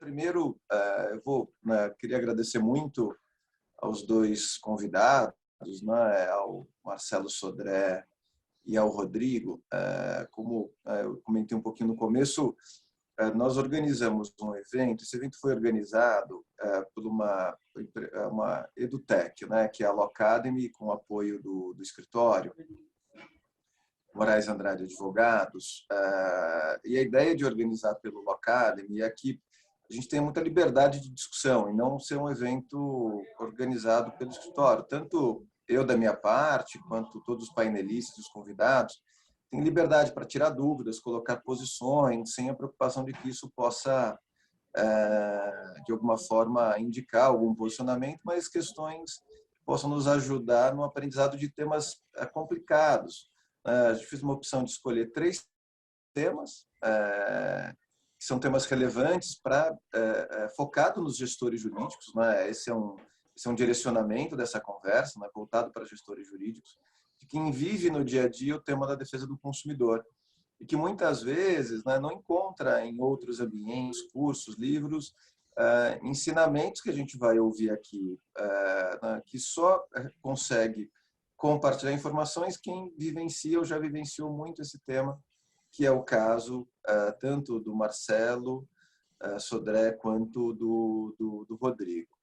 Primeiro, queria agradecer muito aos dois convidados, né, ao Marcelo Sodré e ao Rodrigo. Como eu comentei um pouquinho no começo, nós organizamos um evento. Esse evento foi organizado por uma EduTech, né, que é a Law Academy, com o apoio do escritório Moraes Andrade Advogados. E a ideia de organizar pelo Law Academy é que a gente tem muita liberdade de discussão e não ser um evento organizado pelo escritório. Tanto eu, da minha parte, quanto todos os painelistas, os convidados, têm liberdade para tirar dúvidas, colocar posições, sem a preocupação de que isso possa, de alguma forma, indicar algum posicionamento, mas questões que possam nos ajudar no aprendizado de temas complicados. A gente fez uma opção de escolher 3 temas, que são temas relevantes para focado nos gestores jurídicos, né? Esse é um direcionamento dessa conversa, né? Voltado para gestores jurídicos, de quem vive no dia a dia o tema da defesa do consumidor e que muitas vezes, né, não encontra em outros ambientes, cursos, livros, ensinamentos que a gente vai ouvir aqui, né, que só consegue compartilhar informações quem vivencia ou já vivenciou muito esse tema, que é o caso tanto do Marcelo Sodré quanto do Rodrigo.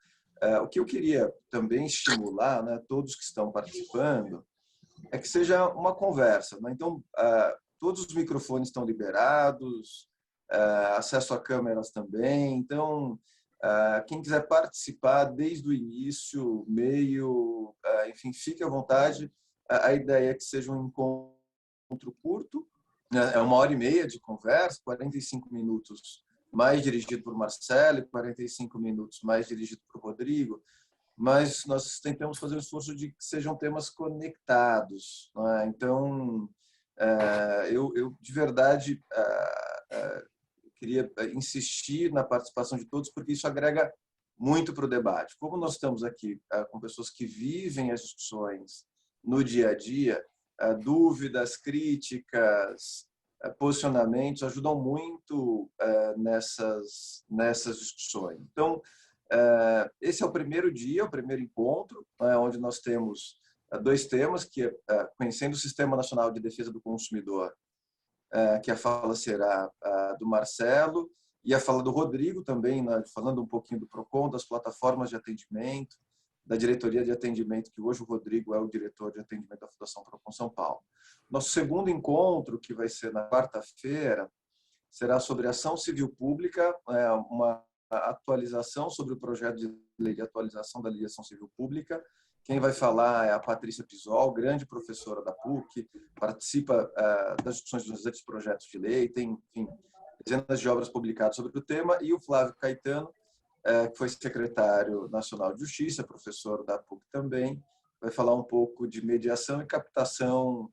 O que eu queria também estimular, né, todos que estão participando, é que seja uma conversa, né? Então, todos os microfones estão liberados, acesso a câmeras também. Então, quem quiser participar desde o início, meio, enfim, fique à vontade. A ideia é que seja um encontro curto, né? É 1h30 de conversa, 45 minutos mais dirigido por Marcelo e 45 minutos mais dirigido por Rodrigo, mas nós tentamos fazer um esforço de que sejam temas conectados, né? Então, eu de verdade queria insistir na participação de todos, porque isso agrega muito para o debate. Como nós estamos aqui com pessoas que vivem as discussões no dia a dia, dúvidas, críticas, posicionamentos ajudam muito nessas discussões. Então, esse é o primeiro dia, o primeiro encontro, onde nós temos 2 temas, que é conhecendo o Sistema Nacional de Defesa do Consumidor, que a fala será do Marcelo, e a fala do Rodrigo também, né, falando um pouquinho do PROCON, das plataformas de atendimento, da diretoria de atendimento, que hoje o Rodrigo é o diretor de atendimento da Fundação PROCON São Paulo. Nosso segundo encontro, que vai ser na quarta-feira, será sobre ação civil pública, uma atualização sobre o projeto de lei de atualização da Lei de Ação Civil Pública. Quem vai falar é a Patrícia Pisol, grande professora da PUC, participa das discussões dos antes projetos de lei, tem, enfim, dezenas de obras publicadas sobre o tema, e o Flávio Caetano, que foi secretário nacional de Justiça, professor da PUC também, vai falar um pouco de mediação e captação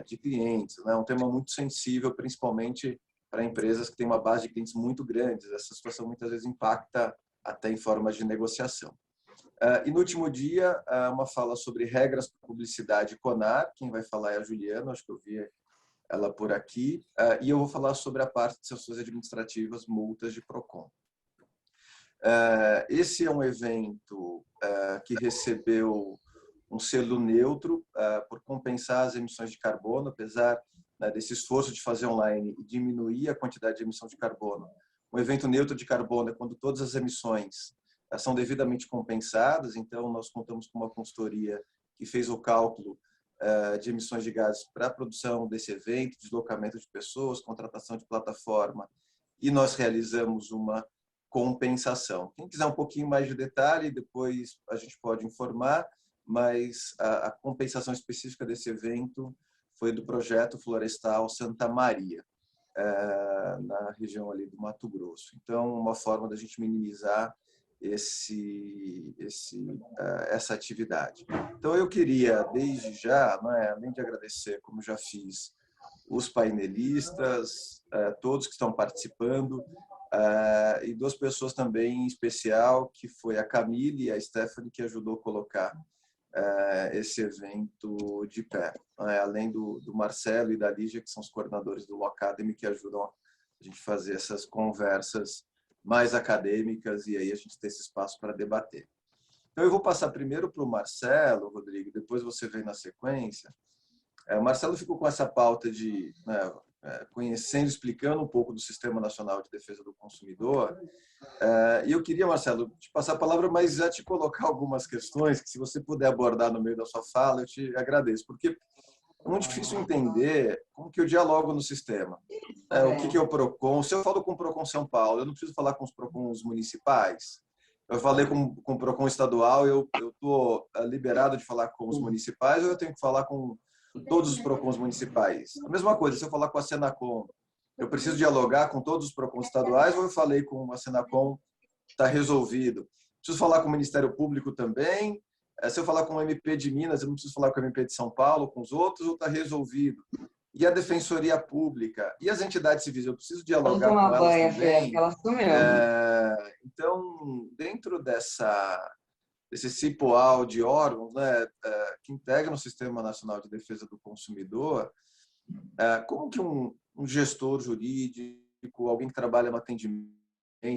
de clientes, né? Um tema muito sensível, principalmente para empresas que têm uma base de clientes muito grandes. Essa situação muitas vezes impacta até em formas de negociação. E no último dia, uma fala sobre regras para publicidade CONAR. Quem vai falar é a Juliana, acho que eu vi ela por aqui. E eu vou falar sobre a parte de sanções administrativas, multas de PROCON. Esse é um evento que recebeu um selo neutro por compensar as emissões de carbono, apesar desse esforço de fazer online e diminuir a quantidade de emissão de carbono. Um evento neutro de carbono é quando todas as emissões são devidamente compensadas. Então, nós contamos com uma consultoria que fez o cálculo de emissões de gases para a produção desse evento, deslocamento de pessoas, contratação de plataforma, e nós realizamos uma compensação. Quem quiser um pouquinho mais de detalhe, depois a gente pode informar, mas a compensação específica desse evento foi do projeto florestal Santa Maria, na região ali do Mato Grosso. Então, uma forma da gente minimizar essa atividade. Então, eu queria, desde já, né, além de agradecer, como já fiz, os painelistas, todos que estão participando, e 2 pessoas também em especial, que foi a Camille e a Stephanie, que ajudou a colocar esse evento de pé, além do Marcelo e da Lígia, que são os coordenadores do Law Academy, que ajudam a gente fazer essas conversas mais acadêmicas e aí a gente ter esse espaço para debater. Então, eu vou passar primeiro para o Marcelo, Rodrigo, depois você vem na sequência. O Marcelo ficou com essa pauta de, né, conhecendo, explicando um pouco do Sistema Nacional de Defesa do Consumidor. E eu queria, Marcelo, te passar a palavra, mas já te colocar algumas questões que, se você puder abordar no meio da sua fala, eu te agradeço, porque é muito difícil entender como que eu dialogo no sistema. O que é o PROCON? Se eu falo com o PROCON São Paulo, eu não preciso falar com os PROCONs municipais. Eu falei com o PROCON estadual, eu estou liberado de falar com os municipais, ou eu tenho que falar com todos os PROCONs municipais? A mesma coisa, se eu falar com a Senacom, eu preciso dialogar com todos os PROCONs estaduais, ou eu falei com a Senacom, está resolvido? Preciso falar com o Ministério Público também? Se eu falar com o MP de Minas, eu não preciso falar com o MP de São Paulo, com os outros, ou está resolvido? E a Defensoria Pública? E as entidades civis? Eu preciso dialogar com elas também? Filha, que ela sumiu. Então, dentro desse cipoal de órgãos, né, que integram o Sistema Nacional de Defesa do Consumidor, como que um gestor jurídico, alguém que trabalha no atendimento,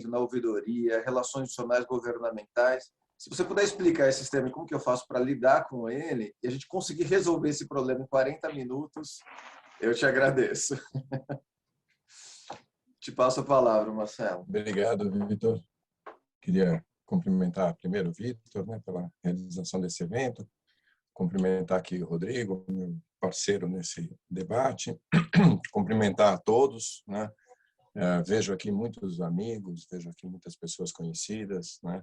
na ouvidoria, relações institucionais governamentais, se você puder explicar esse sistema e como que eu faço para lidar com ele e a gente conseguir resolver esse problema em 40 minutos, eu te agradeço. Te passo a palavra, Marcelo. Obrigado, Vitor. Queria cumprimentar primeiro o Vitor, né, pela realização desse evento, cumprimentar aqui o Rodrigo, meu parceiro nesse debate, cumprimentar a todos, né? Vejo aqui muitos amigos, vejo aqui muitas pessoas conhecidas, né?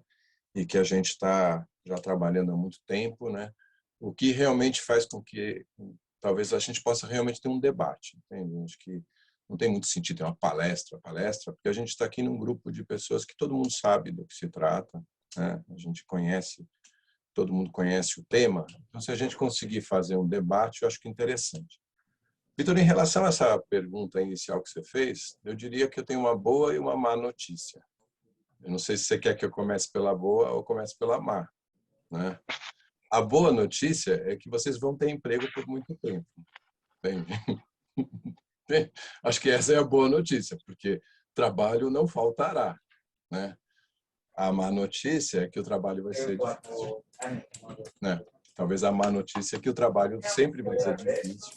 E que a gente está já trabalhando há muito tempo, né? O que realmente faz com que talvez a gente possa realmente ter um debate, entende? Acho que não tem muito sentido ter uma palestra, porque a gente está aqui num grupo de pessoas que todo mundo sabe do que se trata, né? A gente conhece, todo mundo conhece o tema. Então, se a gente conseguir fazer um debate, eu acho que é interessante. Vitor, em relação a essa pergunta inicial que você fez, eu diria que eu tenho uma boa e uma má notícia. Eu não sei se você quer que eu comece pela boa ou comece pela má, né? A boa notícia é que vocês vão ter emprego por muito tempo. Entende? Acho que essa é a boa notícia, porque trabalho não faltará, né? A má notícia é que o trabalho vai ser difícil, né? Talvez a má notícia é que o trabalho sempre vai ser difícil,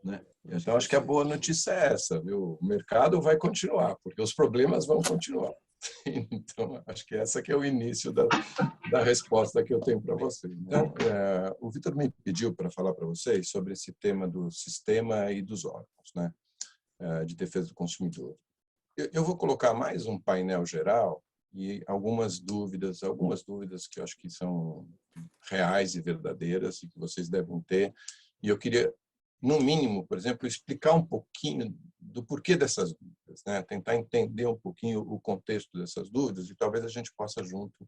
né? Então, acho que a boa notícia é essa, viu? O mercado vai continuar, porque os problemas vão continuar. Então, acho que essa que é o início da resposta que eu tenho para vocês. Então, o Vitor me pediu para falar para vocês sobre esse tema do sistema e dos órgãos, né, de defesa do consumidor. Eu vou colocar mais um painel geral e algumas dúvidas que eu acho que são reais e verdadeiras e que vocês devem ter. E eu queria, no mínimo, por exemplo, explicar um pouquinho do porquê dessas dúvidas, né? Tentar entender um pouquinho o contexto dessas dúvidas e talvez a gente possa junto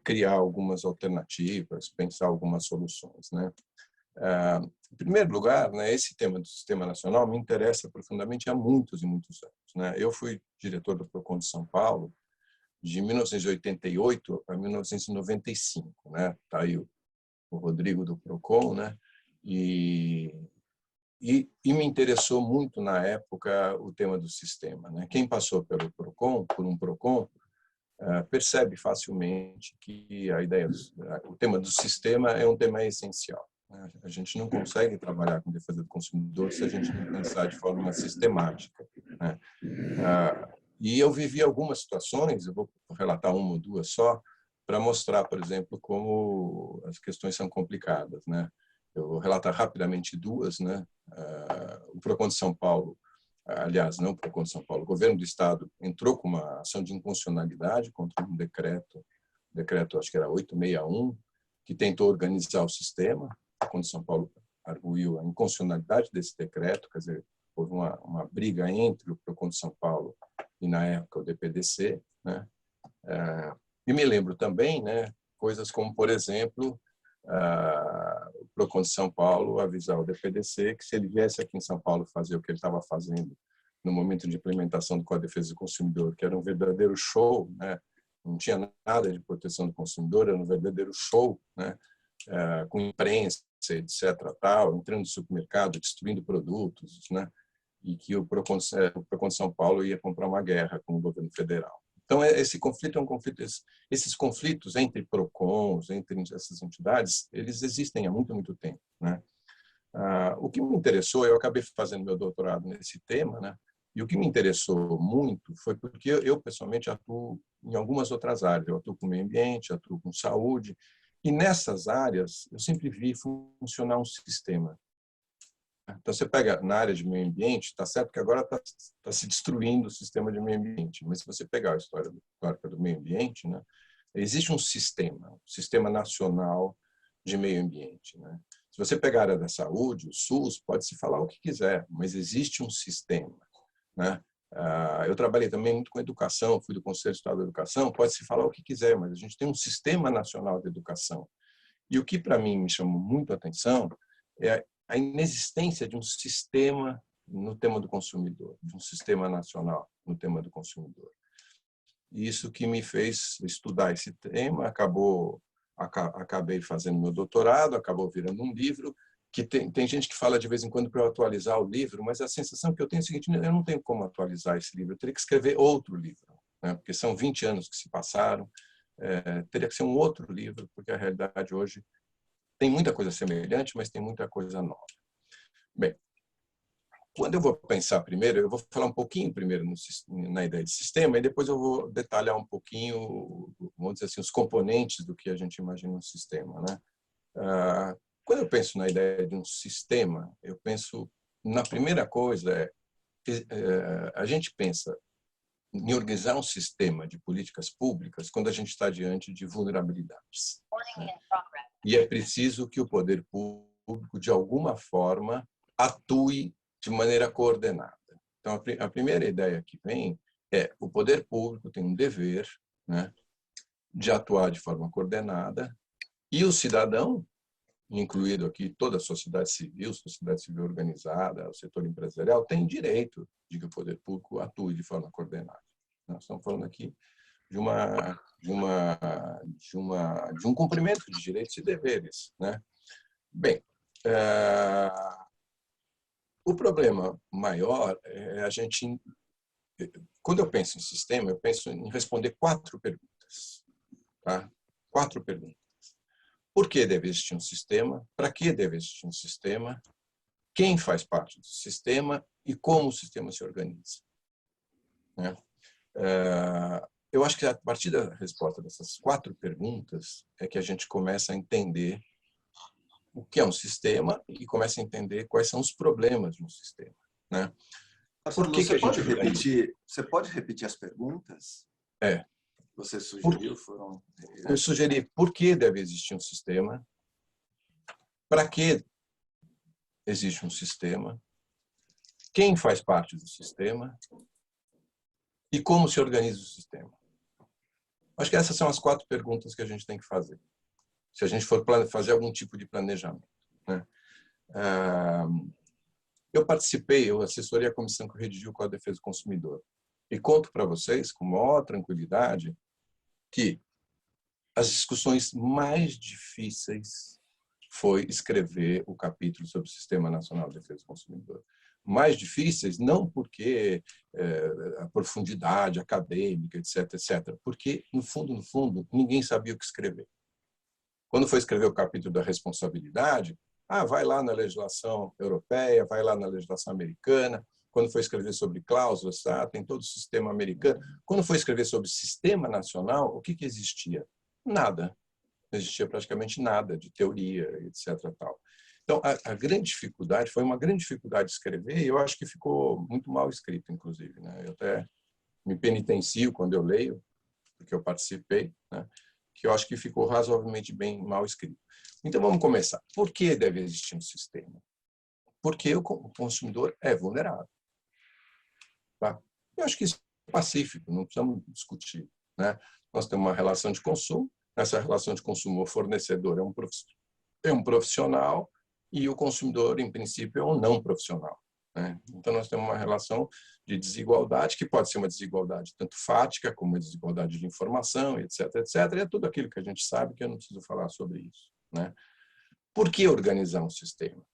criar algumas alternativas, pensar algumas soluções, né? Em primeiro lugar, né, esse tema do Sistema Nacional me interessa profundamente há muitos e muitos anos, né? Eu fui diretor do PROCON de São Paulo de 1988 a 1995, né? Tá aí o Rodrigo do PROCON, né? E me interessou muito na época o tema do sistema, né? Quem passou pelo PROCON, por um PROCON, percebe facilmente que o tema do sistema é um tema essencial. A gente não consegue trabalhar com defesa do consumidor se a gente não pensar de forma sistemática, né? E eu vivi algumas situações, eu vou relatar uma ou duas só, para mostrar, por exemplo, como as questões são complicadas, né? Eu vou relatar rapidamente duas, né? O PROCON de São Paulo, aliás, não o PROCON de São Paulo, o governo do estado entrou com uma ação de inconstitucionalidade contra um decreto acho que era 861, que tentou organizar o sistema. O PROCON de São Paulo arguiu a inconstitucionalidade desse decreto, quer dizer, houve uma briga entre o PROCON de São Paulo e, na época, o DPDC, né? E me lembro também, né, coisas como, por exemplo, o PROCON de São Paulo avisar o DPDC que se ele viesse aqui em São Paulo fazer o que ele estava fazendo no momento de implementação do Código de Defesa do Consumidor, que era um verdadeiro show, né? Não tinha nada de proteção do consumidor, era um verdadeiro show, né? Com imprensa, etc., tal, entrando no supermercado, destruindo produtos, né? e que o Procon de São Paulo ia comprar uma guerra com o governo federal. Então, esse conflito é um conflito. Esses conflitos entre PROCONs, entre essas entidades, eles existem há muito, muito tempo, né? O que me interessou, eu acabei fazendo meu doutorado nesse tema, né? E o que me interessou muito foi porque eu pessoalmente atuo em algumas outras áreas. Eu atuo com meio ambiente, atuo com saúde, e nessas áreas eu sempre vi funcionar um sistema. Então, você pega na área de meio ambiente, está certo que agora está se destruindo o sistema de meio ambiente, mas se você pegar a história do meio ambiente, né, existe um sistema nacional de meio ambiente, né? Se você pegar a área da saúde, o SUS, pode-se falar o que quiser, mas existe um sistema, né? Eu trabalhei também muito com educação, fui do Conselho Estadual de Educação, pode-se falar o que quiser, mas a gente tem um sistema nacional de educação. E o que, para mim, me chamou muito a atenção é a inexistência de um sistema no tema do consumidor, de um sistema nacional no tema do consumidor. E isso que me fez estudar esse tema, acabei fazendo meu doutorado, acabou virando um livro, que tem gente que fala de vez em quando para eu atualizar o livro, mas a sensação que eu tenho é a seguinte: eu não tenho como atualizar esse livro, eu teria que escrever outro livro, né? Porque são 20 anos que se passaram, teria que ser um outro livro, porque a realidade hoje tem muita coisa semelhante, mas tem muita coisa nova. Bem, quando eu vou pensar primeiro, eu vou falar um pouquinho primeiro na ideia de sistema e depois eu vou detalhar um pouquinho, vamos dizer assim, os componentes do que a gente imagina um sistema, né? Quando eu penso na ideia de um sistema, eu penso na primeira coisa a gente pensa em organizar um sistema de políticas públicas quando a gente está diante de vulnerabilidades, né? E é preciso que o poder público, de alguma forma, atue de maneira coordenada. Então, a primeira ideia que vem é o poder público tem um dever, né, de atuar de forma coordenada, e o cidadão, incluído aqui toda a sociedade civil organizada, o setor empresarial, tem direito de que o poder público atue de forma coordenada. Nós estamos falando aqui de um cumprimento de direitos e deveres, né? Bem, o problema maior é quando eu penso em sistema, eu penso em responder 4 perguntas, tá? 4 perguntas. Por que deve existir um sistema? Para que deve existir um sistema? Quem faz parte do sistema e como o sistema se organiza, né? Eu acho que a partir da resposta dessas 4 perguntas é que a gente começa a entender o que é um sistema e começa a entender quais são os problemas de um sistema, né? Marcelo, você pode repetir as perguntas? Você sugeriu? Eu sugeri por que deve existir um sistema, para que existe um sistema, quem faz parte do sistema e como se organiza o sistema. Acho que essas são as 4 perguntas que a gente tem que fazer, se a gente for fazer algum tipo de planejamento, né? Eu assessorei a comissão que redigiu o Código de Defesa do Consumidor e conto para vocês, com maior tranquilidade, que as discussões mais difíceis foi escrever o capítulo sobre o Sistema Nacional de Defesa do Consumidor. Mais difíceis não porque a profundidade acadêmica, etc., porque, no fundo, ninguém sabia o que escrever. Quando foi escrever o capítulo da responsabilidade, vai lá na legislação europeia, vai lá na legislação americana. Quando foi escrever sobre cláusulas, tem todo o sistema americano. Quando foi escrever sobre sistema nacional, o que existia? Nada. Não existia praticamente nada de teoria, etc. Tal. Então, a grande dificuldade, foi uma grande dificuldade de escrever, e eu acho que ficou muito mal escrito, inclusive, né? Eu até me penitencio quando eu leio, porque eu participei, né? Que eu acho que ficou razoavelmente bem mal escrito. Então, vamos começar. Por que deve existir um sistema? Porque o consumidor é vulnerável. Tá? Eu acho que isso é pacífico, não precisamos discutir, né? Nós temos uma relação de consumo, nessa relação de consumo o fornecedor é um profissional e o consumidor, em princípio, é um não profissional, né? Então, nós temos uma relação de desigualdade, que pode ser uma desigualdade tanto fática, como uma desigualdade de informação, etc., e é tudo aquilo que a gente sabe, que eu não preciso falar sobre isso, né? Por que organizar um sistema?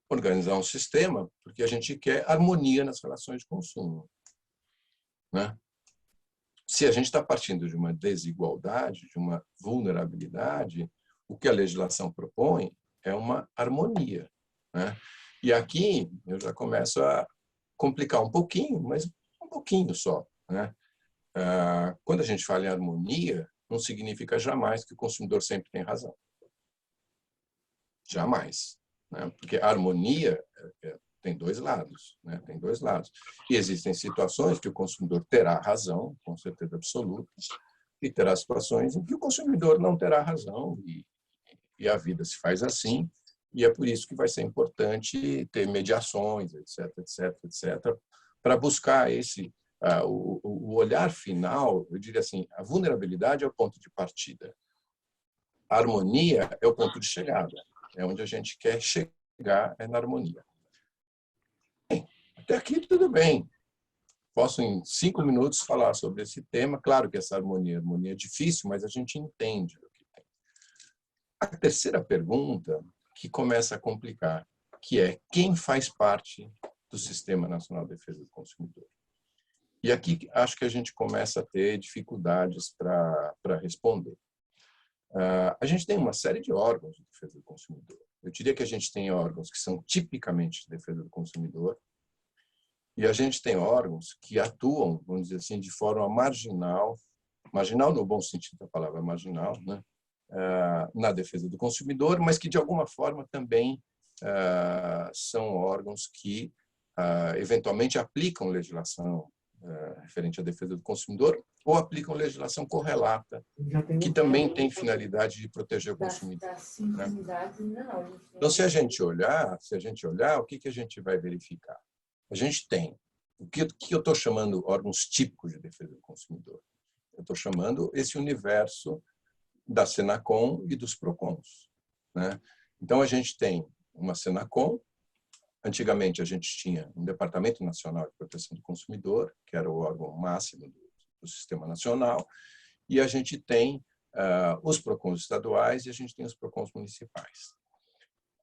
organizar um sistema porque a gente quer harmonia nas relações de consumo, né? Se a gente está partindo de uma desigualdade, de uma vulnerabilidade, o que a legislação propõe é uma harmonia, né? E aqui eu já começo a complicar um pouquinho, mas um pouquinho só, né? Quando a gente fala em harmonia, não significa jamais que o consumidor sempre tem razão. Jamais, né? Porque a harmonia tem dois lados, né? Tem dois lados. E existem situações que o consumidor terá razão, com certeza absoluta, e terá situações em que o consumidor não terá razão, e a vida se faz assim, e é por isso que vai ser importante ter mediações, etc, etc, etc, para buscar o olhar final. Eu diria assim, a vulnerabilidade é o ponto de partida, a harmonia é o ponto de chegada, é onde a gente quer chegar, é na harmonia. Até aqui tudo bem. Posso, em 5 minutos, falar sobre esse tema. Claro que essa harmonia é difícil, mas a gente entende o que tem. A terceira pergunta, que começa a complicar, que é quem faz parte do Sistema Nacional de Defesa do Consumidor? E aqui acho que a gente começa a ter dificuldades para responder. A gente tem uma série de órgãos de defesa do consumidor. Eu diria que a gente tem órgãos que são tipicamente de defesa do consumidor, e a gente tem órgãos que atuam, vamos dizer assim, de forma marginal, marginal no bom sentido da palavra marginal, né? Na defesa do consumidor, mas que de alguma forma também são órgãos que eventualmente aplicam legislação referente à defesa do consumidor ou aplicam legislação correlata, que também tem finalidade de proteger o consumidor, né? Então, se a gente olhar, o que a gente vai verificar? A gente tem o que eu estou chamando órgãos típicos de defesa do consumidor. Eu estou chamando esse universo da Senacom e dos PROCONs, né? Então, a gente tem uma Senacom. Antigamente, a gente tinha um Departamento Nacional de Proteção do Consumidor, que era o órgão máximo do Sistema Nacional, e a gente tem os PROCONs estaduais e a gente tem os PROCONs municipais.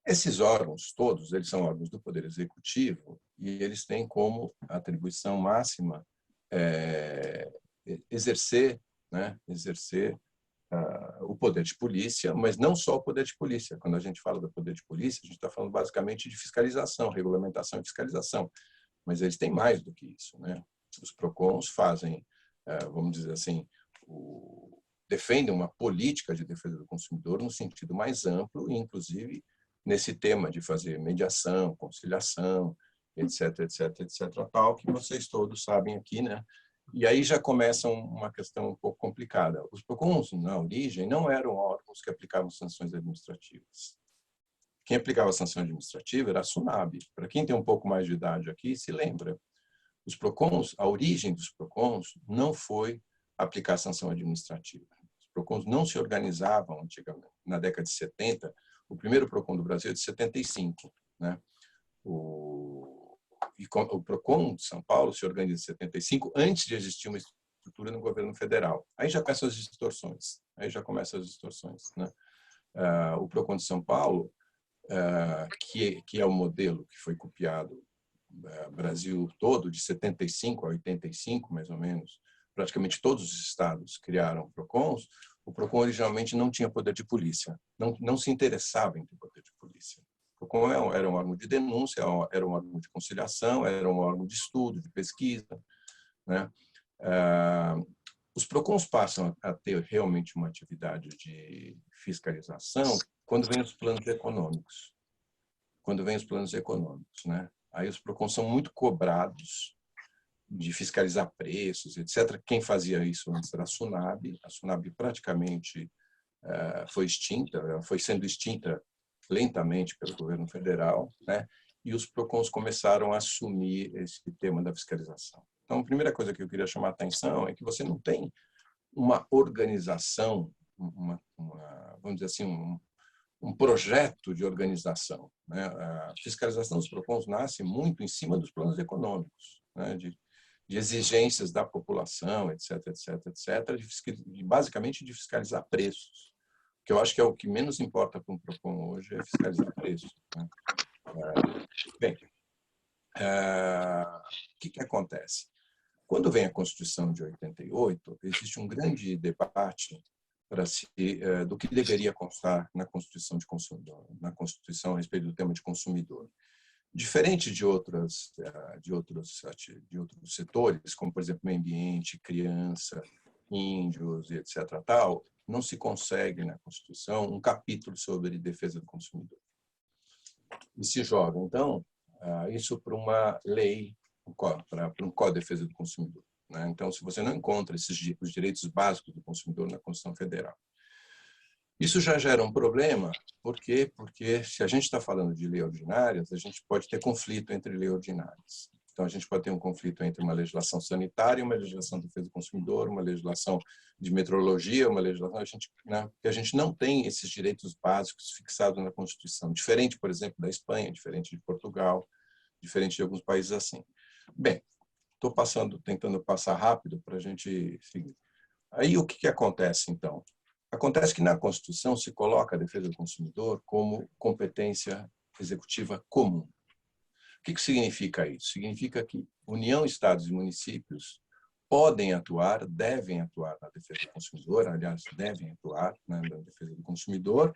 Esses órgãos todos, eles são órgãos do Poder Executivo e eles têm como atribuição máxima exercer o poder de polícia, mas não só o poder de polícia. Quando a gente fala do poder de polícia, a gente está falando basicamente de fiscalização, regulamentação e fiscalização. Mas eles têm mais do que isso, né? Os PROCONs fazem, vamos dizer assim, defendem uma política de defesa do consumidor no sentido mais amplo, e inclusive nesse tema de fazer mediação, conciliação, etc, etc, etc, tal, que vocês todos sabem aqui, né? E aí já começa uma questão um pouco complicada. Os PROCONs, na origem, não eram órgãos que aplicavam sanções administrativas. Quem aplicava sanção administrativa era a SUNAB. Para quem tem um pouco mais de idade aqui, se lembra. Os PROCONs, a origem dos PROCONs não foi aplicar sanção administrativa. Os PROCONs não se organizavam antigamente. Na década de 70, o primeiro PROCON do Brasil é de 75, né? O PROCON de São Paulo se organiza em 75, antes de existir uma estrutura no governo federal. Aí já começam as distorções. Né? O PROCON de São Paulo, que é o modelo que foi copiado Brasil todo, de 75 a 85, mais ou menos, praticamente todos os estados criaram PROCONs. O PROCON originalmente não tinha poder de polícia, não se interessava em ter poder de polícia. O PROCON era um órgão de denúncia, era um órgão de conciliação, era um órgão de estudo, de pesquisa, né? Os PROCONs passam a ter realmente uma atividade de fiscalização quando vem os planos econômicos. Né? Aí os PROCONs são muito cobrados de fiscalizar preços, etc. Quem fazia isso antes era a SUNAB. A SUNAB praticamente foi extinta, foi sendo extinta lentamente pelo governo federal, né? E os PROCONs começaram a assumir esse tema da fiscalização. Então, a primeira coisa que eu queria chamar a atenção é que você não tem uma organização, vamos dizer assim, um projeto de organização, né? A fiscalização dos PROCONs nasce muito em cima dos planos econômicos, né? de exigências da população, etc, etc, etc, basicamente de fiscalizar preços, que eu acho que é o que menos importa para um PROCON hoje, é fiscalizar preços, né? Bem, o que acontece? Quando vem a Constituição de 88, existe um grande debate do que deveria constar na Constituição de consumidor, na Constituição a respeito do tema de consumidor. Diferente de outros setores, como, por exemplo, meio ambiente, criança, índios, etc., tal, não se consegue na Constituição um capítulo sobre defesa do consumidor. E se joga, então, isso para uma lei, para um Código de Defesa do Consumidor. Então, se você não encontra os direitos básicos do consumidor na Constituição Federal, isso já gera um problema. Por quê? Porque se a gente está falando de lei ordinárias, a gente pode ter conflito entre leis ordinárias. Então, a gente pode ter um conflito entre uma legislação sanitária, uma legislação de defesa do consumidor, uma legislação de metrologia, uma legislação... porque a gente não tem esses direitos básicos fixados na Constituição. Diferente, por exemplo, da Espanha, diferente de Portugal, diferente de alguns países assim. Bem, estou tentando passar rápido para a gente seguir. Aí, o que acontece, então? Acontece que na Constituição se coloca a defesa do consumidor como competência executiva comum. O que significa isso? Significa que União, Estados e municípios podem atuar, devem atuar na defesa do consumidor, aliás, devem atuar na defesa do consumidor,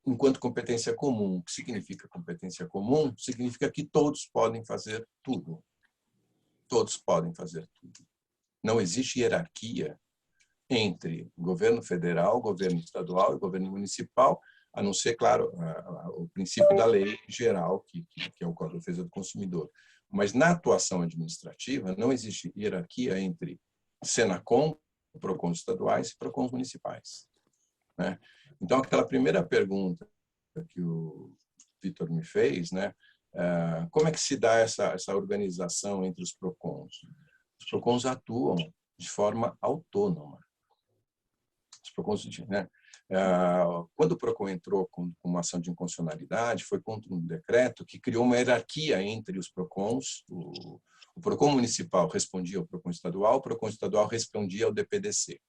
enquanto competência comum. O que significa competência comum? Significa que todos podem fazer tudo. Todos podem fazer tudo. Não existe hierarquia entre governo federal, governo estadual e governo municipal, a não ser, claro, o princípio da lei geral, que é o Código de Defesa do Consumidor. Mas na atuação administrativa não existe hierarquia entre Senacom, PROCONs estaduais e PROCONs municipais. Então, aquela primeira pergunta que o Vitor me fez, como é que se dá essa organização entre os PROCONs? Os PROCONs atuam de forma autônoma. Os PROCONs, quando o PROCON entrou com uma ação de inconstitucionalidade, foi contra um decreto que criou uma hierarquia entre os PROCONs. O PROCON municipal respondia ao PROCON estadual, o PROCON estadual respondia ao DPDC.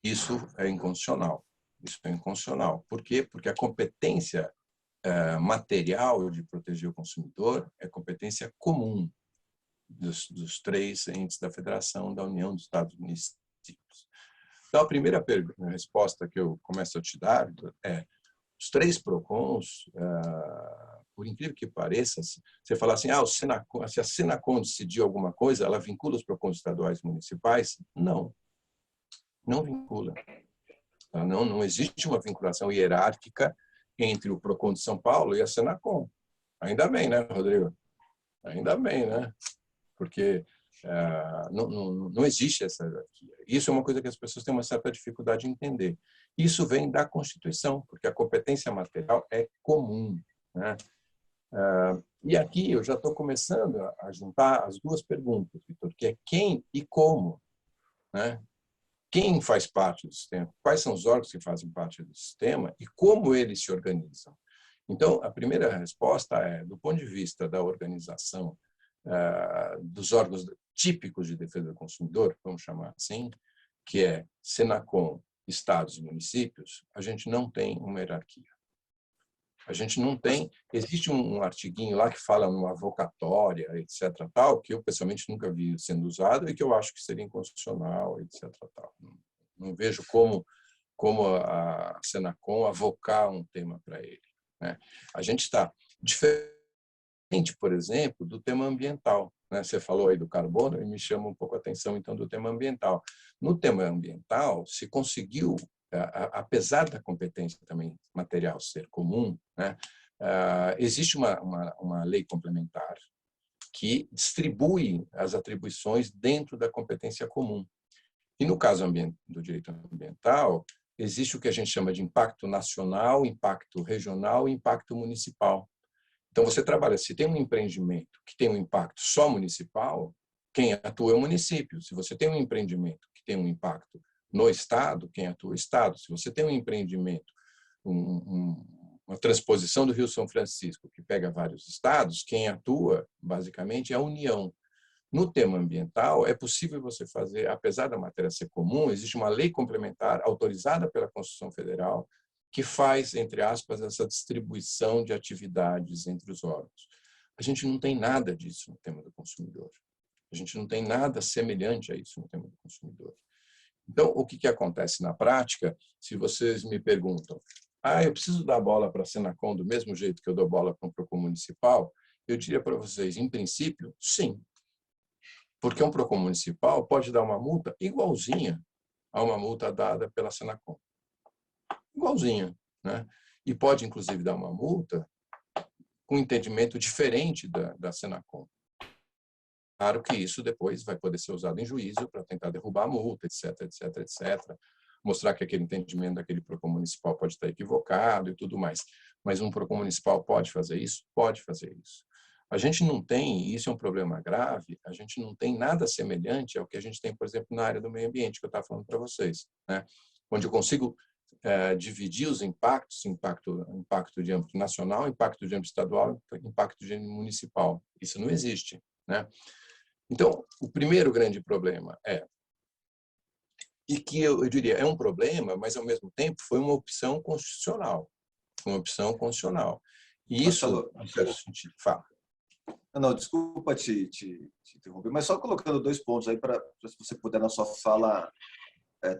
Isso é inconstitucional. Isso é inconstitucional. Por quê? Porque a competência material de proteger o consumidor é competência comum dos três entes da Federação, da União, dos Estados e municípios. Então, a primeira resposta que eu começo a te dar é: os três PROCONs, por incrível que pareça, você fala assim, se a Senacom decidir alguma coisa, ela vincula os PROCONs estaduais e municipais? Não, não vincula. Não existe uma vinculação hierárquica entre o PROCON de São Paulo e a Senacom. Ainda bem, né, Rodrigo? Ainda bem, né? Porque não existe essa hierarquia. Isso é uma coisa que as pessoas têm uma certa dificuldade de entender. Isso vem da Constituição, porque a competência material é comum. E aqui eu já estou começando a juntar as duas perguntas, Vitor, que é quem e como. Quem faz parte do sistema? Quais são os órgãos que fazem parte do sistema e como eles se organizam? Então, a primeira resposta é, do ponto de vista da organização dos órgãos típicos de defesa do consumidor, vamos chamar assim, que é Senacom, estados e municípios, a gente não tem uma hierarquia. A gente não tem... Existe um artiguinho lá que fala numa avocatória, etc., tal, que eu pessoalmente nunca vi sendo usado e que eu acho que seria inconstitucional, etc., tal. Não vejo como a Senacom avocar um tema para ele. A gente está diferente, por exemplo, do tema ambiental. Você falou aí do carbono e me chama um pouco a atenção, então, do tema ambiental. No tema ambiental, se conseguiu, apesar da competência também material ser comum, existe uma lei complementar que distribui as atribuições dentro da competência comum. E no caso do direito ambiental, existe o que a gente chama de impacto nacional, impacto regional e impacto municipal. Então, você trabalha, se tem um empreendimento que tem um impacto só municipal, quem atua é o município. Se você tem um empreendimento que tem um impacto no Estado, quem atua é o Estado. Se você tem um empreendimento, uma transposição do Rio São Francisco, que pega vários estados, quem atua, basicamente, é a União. No tema ambiental, é possível você fazer, apesar da matéria ser comum, existe uma lei complementar autorizada pela Constituição Federal que faz, entre aspas, essa distribuição de atividades entre os órgãos. A gente não tem nada disso no tema do consumidor. A gente não tem nada semelhante a isso no tema do consumidor. Então, o que acontece na prática, se vocês me perguntam, eu preciso dar bola para a Senacom do mesmo jeito que eu dou bola para um PROCON municipal? Eu diria para vocês, em princípio, sim. Porque um PROCON municipal pode dar uma multa igualzinha a uma multa dada pela Senacom. Igualzinha, né? E pode, inclusive, dar uma multa com entendimento diferente da Senacom. Claro que isso depois vai poder ser usado em juízo para tentar derrubar a multa, etc, etc, etc. Mostrar que aquele entendimento daquele PROCON municipal pode estar equivocado e tudo mais. Mas um PROCON municipal pode fazer isso? Pode fazer isso. A gente não tem, e isso é um problema grave, a gente não tem nada semelhante ao que a gente tem, por exemplo, na área do meio ambiente, que eu estava falando para vocês, né? Onde eu consigo dividir os impactos, impacto de âmbito nacional, impacto de âmbito estadual, impacto de âmbito municipal. Isso não existe, né? Então, o primeiro grande problema e que eu diria é um problema, mas ao mesmo tempo foi uma opção constitucional. Uma opção constitucional. E isso, em certo sentido, fala. Não, desculpa te interromper, mas só colocando 2 pontos aí para se você puder na sua fala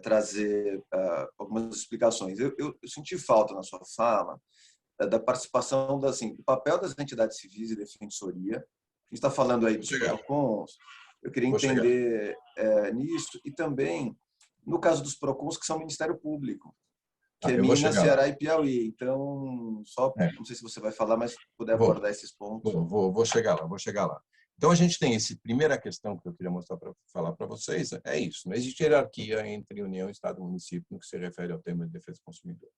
trazer algumas explicações. Eu senti falta na sua fala da participação do papel das entidades civis e defensoria. A gente está falando aí dos PROCONs, eu queria entender nisso, e também no caso dos PROCONs, que são o Ministério Público, que é Minas, Ceará e Piauí. Então, não sei se você vai falar, mas se puder abordar esses pontos. Vou chegar lá. Então, a gente tem essa primeira questão que eu queria falar para vocês, é isso. Não existe hierarquia entre União, Estado e município no que se refere ao tema de defesa do consumidor.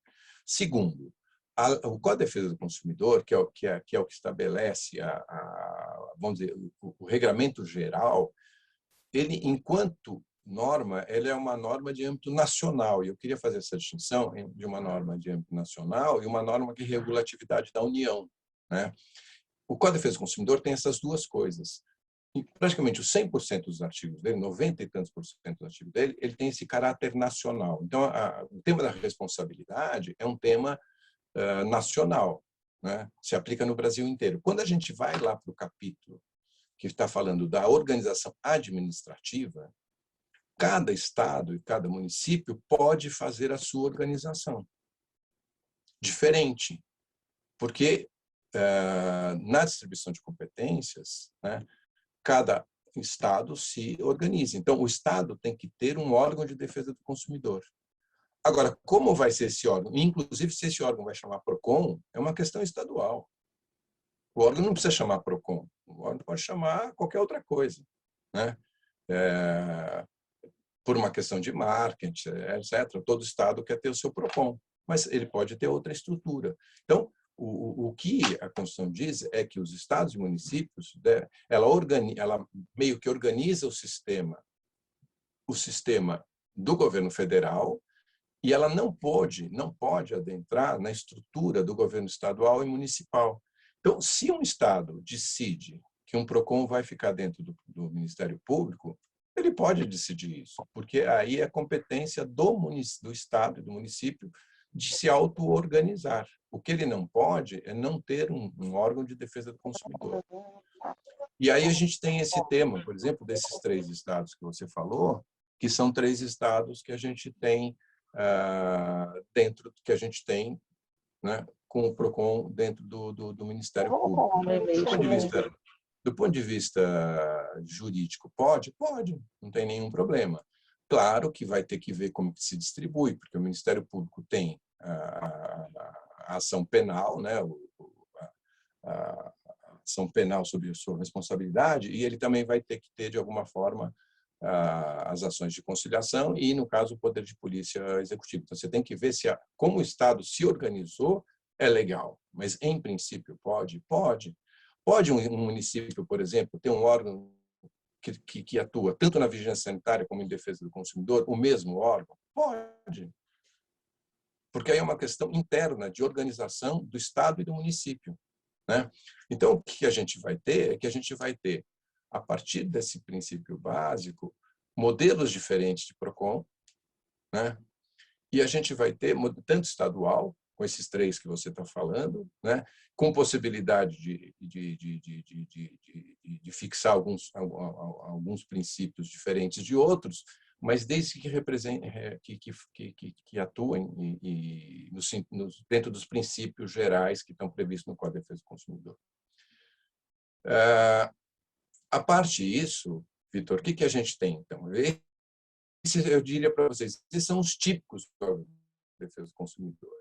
Segundo, o Código de Defesa do Consumidor, que é o que estabelece vamos dizer, o regramento geral, ele, enquanto norma, ele é uma norma de âmbito nacional. E eu queria fazer essa distinção de uma norma de âmbito nacional e uma norma que regula a atividade da União, né? O Código de Defesa do Consumidor tem essas duas coisas. E praticamente os 100% dos artigos dele, 90 e tantos % dos artigos dele, ele tem esse caráter nacional. Então, o tema da responsabilidade é um tema nacional, né? Se aplica no Brasil inteiro. Quando a gente vai lá para o capítulo que está falando da organização administrativa, cada estado e cada município pode fazer a sua organização diferente, porque na distribuição de competências, né, cada estado se organiza. Então, o estado tem que ter um órgão de defesa do consumidor. Agora, como vai ser esse órgão? Inclusive, se esse órgão vai chamar PROCON, é uma questão estadual. O órgão não precisa chamar PROCON, o órgão pode chamar qualquer outra coisa, né? Por uma questão de marketing, etc. Todo estado quer ter o seu PROCON, mas ele pode ter outra estrutura. Então, o que a Constituição diz é que os estados e municípios, ela meio que organiza o sistema do governo federal, e ela não pode adentrar na estrutura do governo estadual e municipal. Então, se um estado decide que um PROCON vai ficar dentro do Ministério Público, ele pode decidir isso, porque aí é competência do estado e do município de se auto-organizar. O que ele não pode é não ter um órgão de defesa do consumidor. E aí a gente tem esse tema, por exemplo, desses 3 estados que você falou, que são 3 estados que a gente tem né, com o PROCON dentro do Ministério Público. Do ponto de vista jurídico, pode, não tem nenhum problema. Claro que vai ter que ver como que se distribui, porque o Ministério Público tem a ação penal, né, a ação penal sobre a sua responsabilidade, e ele também vai ter que ter, de alguma forma, as ações de conciliação e, no caso, o poder de polícia executivo. Então, você tem que ver se como o Estado se organizou é legal, mas, em princípio, pode. Pode um município, por exemplo, ter um órgão que atua tanto na vigilância sanitária como em defesa do consumidor, o mesmo órgão? Pode. Porque aí é uma questão interna de organização do Estado e do município, né? Então, o que a gente vai ter é que a gente vai ter, a partir desse princípio básico, modelos diferentes de PROCON, né? E a gente vai ter, tanto estadual com esses três que você está falando, né? Com possibilidade de fixar alguns princípios diferentes de outros, mas desde que representem, que atuem dentro dos princípios gerais que estão previstos no Código de Defesa do Consumidor. A parte disso, Vitor, o que a gente tem, então? Eu diria para vocês, esses são os típicos do Código de Defesa do Consumidor.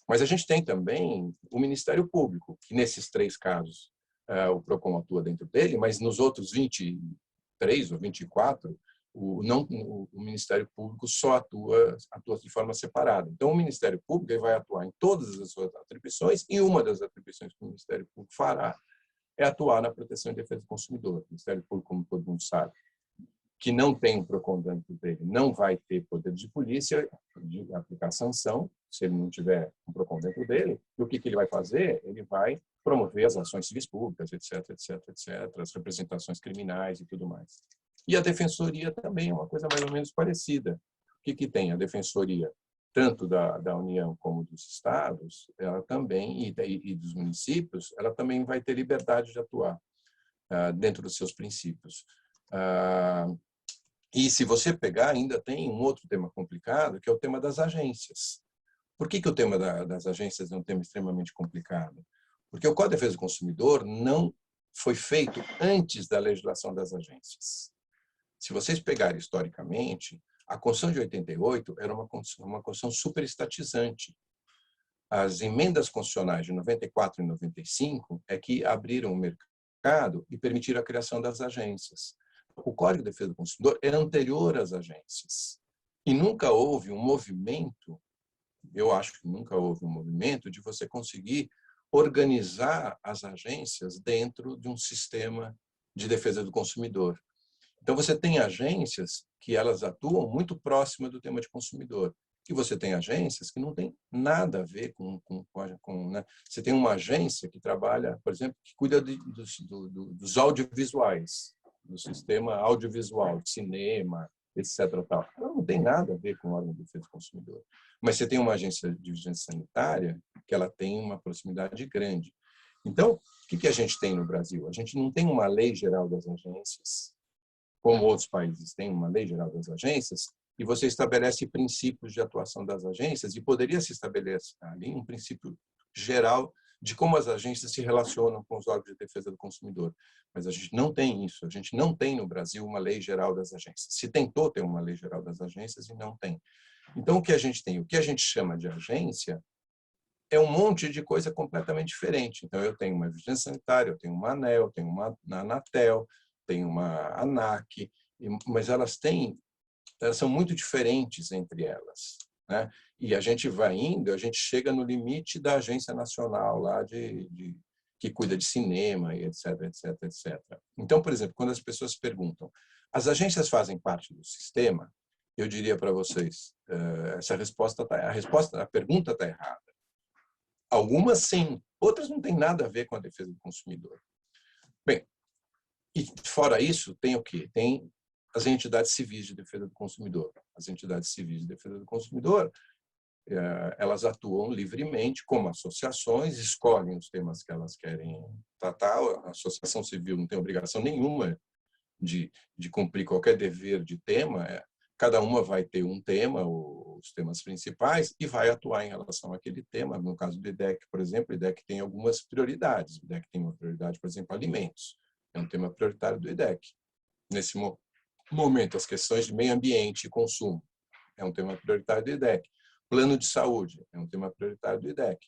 Mas a gente tem também o Ministério Público, que nesses três casos o PROCON atua dentro dele, mas nos outros 23 ou 24, o Ministério Público só atua de forma separada. Então, o Ministério Público vai atuar em todas as suas atribuições, e uma das atribuições que o Ministério Público fará é atuar na proteção e defesa do consumidor. O Ministério Público, como todo mundo sabe, que não tem um PROCON dentro dele, não vai ter poder de polícia de aplicar sanção, se ele não tiver um PROCON dentro dele. E o que ele vai fazer? Ele vai promover as ações civis públicas, etc., etc., etc., as representações criminais e tudo mais. E a Defensoria também é uma coisa mais ou menos parecida. O que tem a Defensoria? Tanto da União como dos Estados, ela também, e dos municípios, ela também vai ter liberdade de atuar dentro dos seus princípios. E se você pegar, ainda tem um outro tema complicado, que é o tema das agências. Por que o tema das agências é um tema extremamente complicado? Porque o Código de Defesa do Consumidor não foi feito antes da legislação das agências. Se vocês pegarem historicamente, a Constituição de 88 era uma Constituição superestatizante. As emendas constitucionais de 94 e 95 é que abriram o mercado e permitiram a criação das agências. O Código de Defesa do Consumidor é anterior às agências. E nunca houve um movimento, eu acho que nunca houve um movimento de você conseguir organizar as agências dentro de um sistema de defesa do consumidor. Então, você tem agências que elas atuam muito próxima do tema de consumidor. E você tem agências que não têm nada a ver com né? Você tem uma agência que trabalha, por exemplo, que cuida dos audiovisuais, do sistema audiovisual, de cinema, etc. Tal. Ela não tem nada a ver com o órgão de defesa do consumidor. Mas você tem uma agência de vigilância sanitária que ela tem uma proximidade grande. Então, o que a gente tem no Brasil? A gente não tem uma lei geral das agências, como outros países têm uma lei geral das agências, e você estabelece princípios de atuação das agências, e poderia se estabelecer ali um princípio geral de como as agências se relacionam com os órgãos de defesa do consumidor. Mas a gente não tem isso. A gente não tem no Brasil uma lei geral das agências. Se tentou ter uma lei geral das agências e não tem. Então, o que a gente tem? O que a gente chama de agência é um monte de coisa completamente diferente. Então, eu tenho uma vigilância sanitária, eu tenho uma ANEEL, eu tenho uma Anatel, tenho uma ANAC, mas elas são muito diferentes entre elas, né? E a gente vai indo, a gente chega no limite da agência nacional lá que cuida de cinema e etc, etc, etc. Então, por exemplo, quando as pessoas perguntam, as agências fazem parte do sistema? Eu diria para vocês, a pergunta está errada. Algumas sim, outras não têm nada a ver com a defesa do consumidor. Bem, e fora isso, tem o quê? Tem as entidades civis de defesa do consumidor. As entidades civis de defesa do consumidor, elas atuam livremente como associações, escolhem os temas que elas querem tratar. A associação civil não tem obrigação nenhuma de cumprir qualquer dever de tema. Cada uma vai ter um tema, os temas principais, e vai atuar em relação àquele tema. No caso do IDEC, por exemplo, o IDEC tem algumas prioridades. O IDEC tem uma prioridade, por exemplo, alimentos. É um tema prioritário do IDEC. Nesse momento, as questões de meio ambiente e consumo é um tema prioritário do IDEC. Plano de saúde é um tema prioritário do IDEC,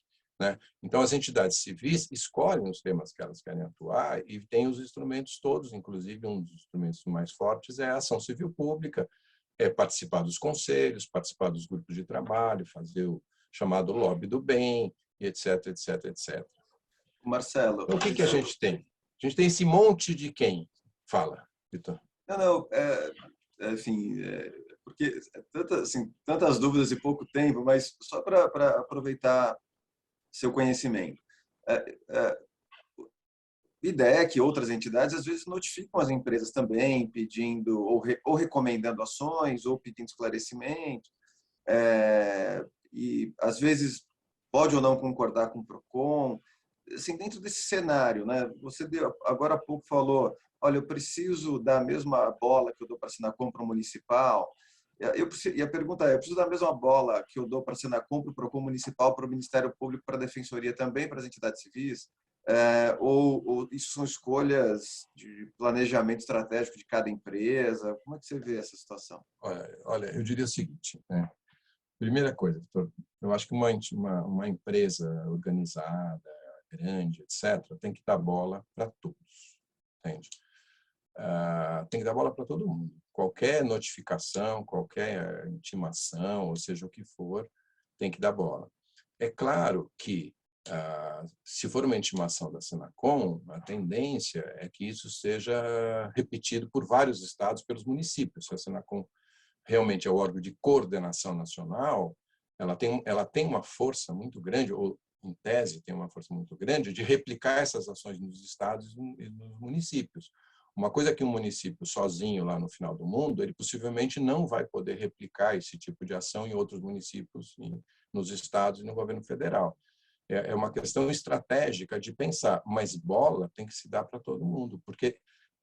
né? Então, as entidades civis escolhem os temas que elas querem atuar e têm os instrumentos todos, inclusive um dos instrumentos mais fortes é a ação civil pública, é participar dos conselhos, participar dos grupos de trabalho, fazer o chamado lobby do bem, etc, etc, etc. Marcelo... Então, o que a gente tem? A gente tem esse monte de quem? Fala, Vitor. Não, enfim, porque tantas dúvidas e pouco tempo, mas só para aproveitar seu conhecimento. IDEC e outras entidades, às vezes, notificam as empresas também, pedindo ou recomendando ações, ou pedindo esclarecimento. e às vezes pode ou não concordar com o PROCON. Assim, dentro desse cenário, né? Você agora há pouco falou, olha, eu preciso da mesma bola que eu dou para a Senacom para o municipal. E a pergunta é, eu preciso da mesma bola que eu dou para a Senacom, para o PROCON municipal, para o Ministério Público, para a Defensoria também, para as entidades civis? Ou isso são escolhas de planejamento estratégico de cada empresa? Como é que você vê essa situação? Olha, eu diria o seguinte, né? Primeira coisa, Vitor, eu acho que uma empresa organizada, grande, etc., tem que dar bola para todos, entende? Tem que dar bola para todo mundo. Qualquer notificação, qualquer intimação, ou seja o que for, tem que dar bola. É claro que, se for uma intimação da Senacom, a tendência é que isso seja repetido por vários estados, pelos municípios. Se a Senacom realmente é o órgão de coordenação nacional, ela tem uma força muito grande, ou em tese tem uma força muito grande, de replicar essas ações nos estados e nos municípios. Uma coisa que um município sozinho lá no final do mundo, ele possivelmente não vai poder replicar esse tipo de ação em outros municípios, nos estados e no governo federal. É uma questão estratégica de pensar, mas bola tem que se dar para todo mundo, porque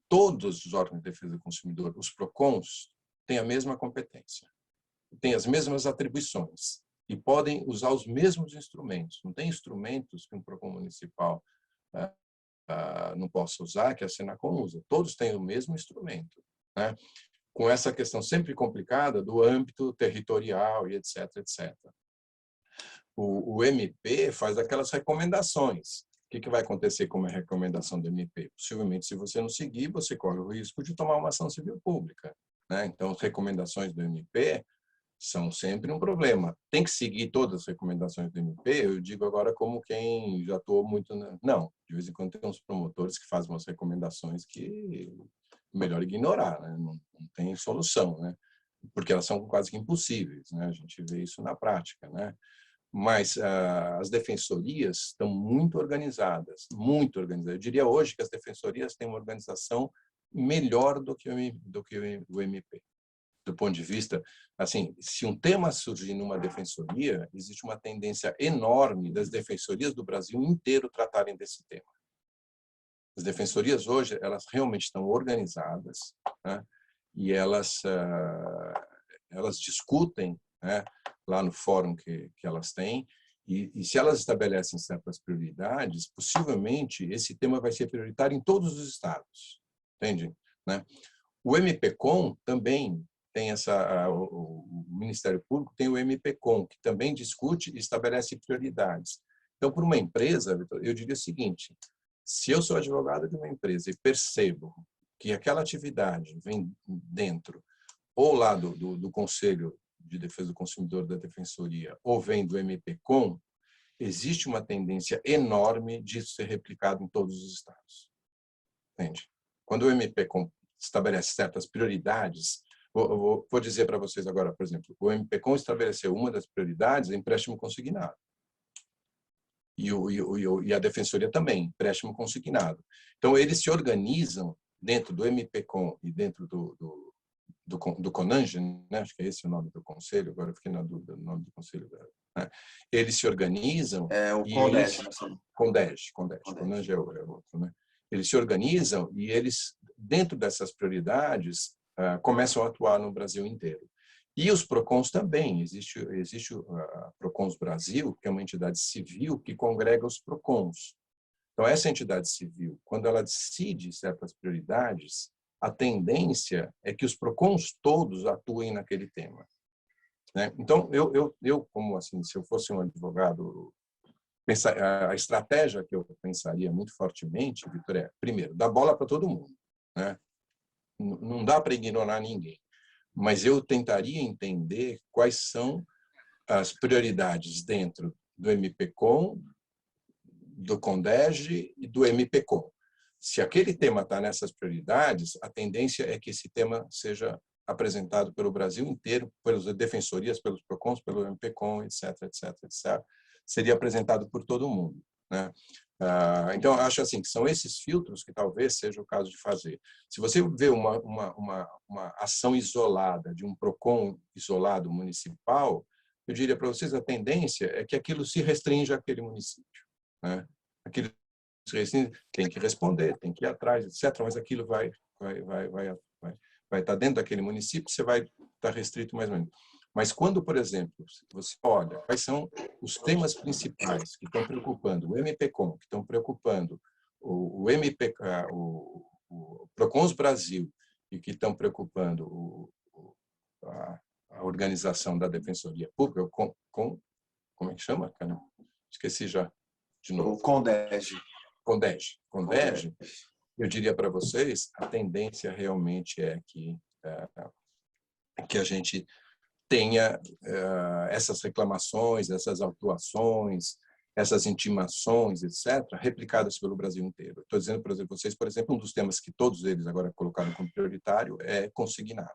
todos os órgãos de defesa do consumidor, os PROCONs, têm a mesma competência, têm as mesmas atribuições e podem usar os mesmos instrumentos. Não tem instrumentos que um PROCON municipal não possa usar, que a Senacom usa. Todos têm o mesmo instrumento, né? Com essa questão sempre complicada do âmbito territorial e etc, etc. O MP faz aquelas recomendações. O que vai acontecer com uma recomendação do MP? Possivelmente, se você não seguir, você corre o risco de tomar uma ação civil pública, né? Então, as recomendações do MP são sempre um problema. Tem que seguir todas as recomendações do MP? Eu digo agora como quem já atuou muito... Não, de vez em quando tem uns promotores que fazem umas recomendações que é melhor ignorar, né? Não tem solução, né? Porque elas são quase que impossíveis, né? A gente vê isso na prática, né? Mas as defensorias estão muito organizadas, muito organizadas. Eu diria hoje que as defensorias têm uma organização melhor do que o MP. Do ponto de vista, assim, se um tema surgir numa defensoria, existe uma tendência enorme das defensorias do Brasil inteiro tratarem desse tema. As defensorias hoje, elas realmente estão organizadas, né? E elas discutem, né, lá no fórum que elas têm, e se elas estabelecem certas prioridades, possivelmente esse tema vai ser prioritário em todos os estados, entende? Né? O MPCOM também tem o Ministério Público tem o MPCOM, que também discute e estabelece prioridades. Então, para uma empresa, Vitor, eu diria o seguinte, se eu sou advogado de uma empresa e percebo que aquela atividade vem dentro ou lá do Conselho de Defesa do Consumidor da Defensoria ou vem do MPCOM, existe uma tendência enorme disso ser replicado em todos os estados. Entende? Quando o MPCOM estabelece certas prioridades, vou dizer para vocês agora, por exemplo, o MPCOM estabeleceu uma das prioridades, empréstimo consignado. E a Defensoria também, empréstimo consignado. Então, eles se organizam dentro do MPCOM e dentro do CONANGE, né? Acho que é esse o nome do conselho, agora eu fiquei na dúvida do nome do conselho. Né? Eles se organizam... O CONDEG, CONDEG, CONANGE é o outro, né? Eles se organizam e eles, dentro dessas prioridades, começam a atuar no Brasil inteiro. E os PROCONs também. Existe a PROCONs Brasil, que é uma entidade civil que congrega os PROCONs. Então, essa entidade civil, quando ela decide certas prioridades, a tendência é que os PROCONs todos atuem naquele tema. Né? Então, eu como assim, se eu fosse um advogado, a estratégia que eu pensaria muito fortemente, Vitor, é, primeiro, dar bola para todo mundo. Né? Não dá para ignorar ninguém. Mas eu tentaria entender quais são as prioridades dentro do MPCOM, do CONDEG e do MPCOM. Se aquele tema está nessas prioridades, a tendência é que esse tema seja apresentado pelo Brasil inteiro, pelas defensorias, pelos PROCONs, pelo MPCOM, etc, etc, etc. Seria apresentado por todo mundo. Né? Então, acho assim, que são esses filtros que talvez seja o caso de fazer. Se você vê uma ação isolada, de um PROCON isolado municipal, eu diria para vocês, a tendência é que aquilo se restrinja àquele município, né? Aquilo se restringe, tem que responder, tem que ir atrás, etc. Mas aquilo vai estar dentro daquele município, você vai estar restrito mais ou menos. Mas quando, por exemplo, você olha quais são os temas principais que estão preocupando o MPCOM, que estão preocupando o MPK, o Procons Brasil, e que estão preocupando a organização da Defensoria Pública, como é que chama? Esqueci já de novo. O CONDEG. CONDEG. Eu diria para vocês, a tendência realmente é que a gente tenha essas reclamações, essas autuações, essas intimações, etc., replicadas pelo Brasil inteiro. Estou dizendo para vocês, por exemplo, um dos temas que todos eles agora colocaram como prioritário é consignado.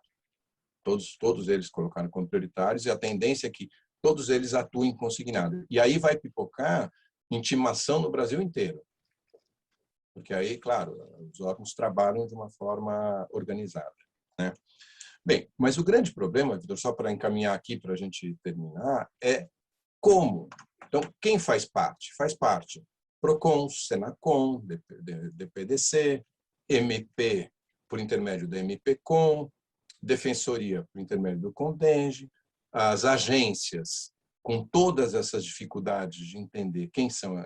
Todos eles colocaram como prioritários, e a tendência é que todos eles atuem consignado. E aí vai pipocar intimação no Brasil inteiro. Porque aí, claro, os órgãos trabalham de uma forma organizada, né? Bem, mas o grande problema, Vitor, só para encaminhar aqui para a gente terminar, é como. Então, quem faz parte? Faz parte PROCON, SENACOM, DPDC, MP por intermédio da MPCOM, Defensoria por intermédio do CONDENG, as agências com todas essas dificuldades de entender quem são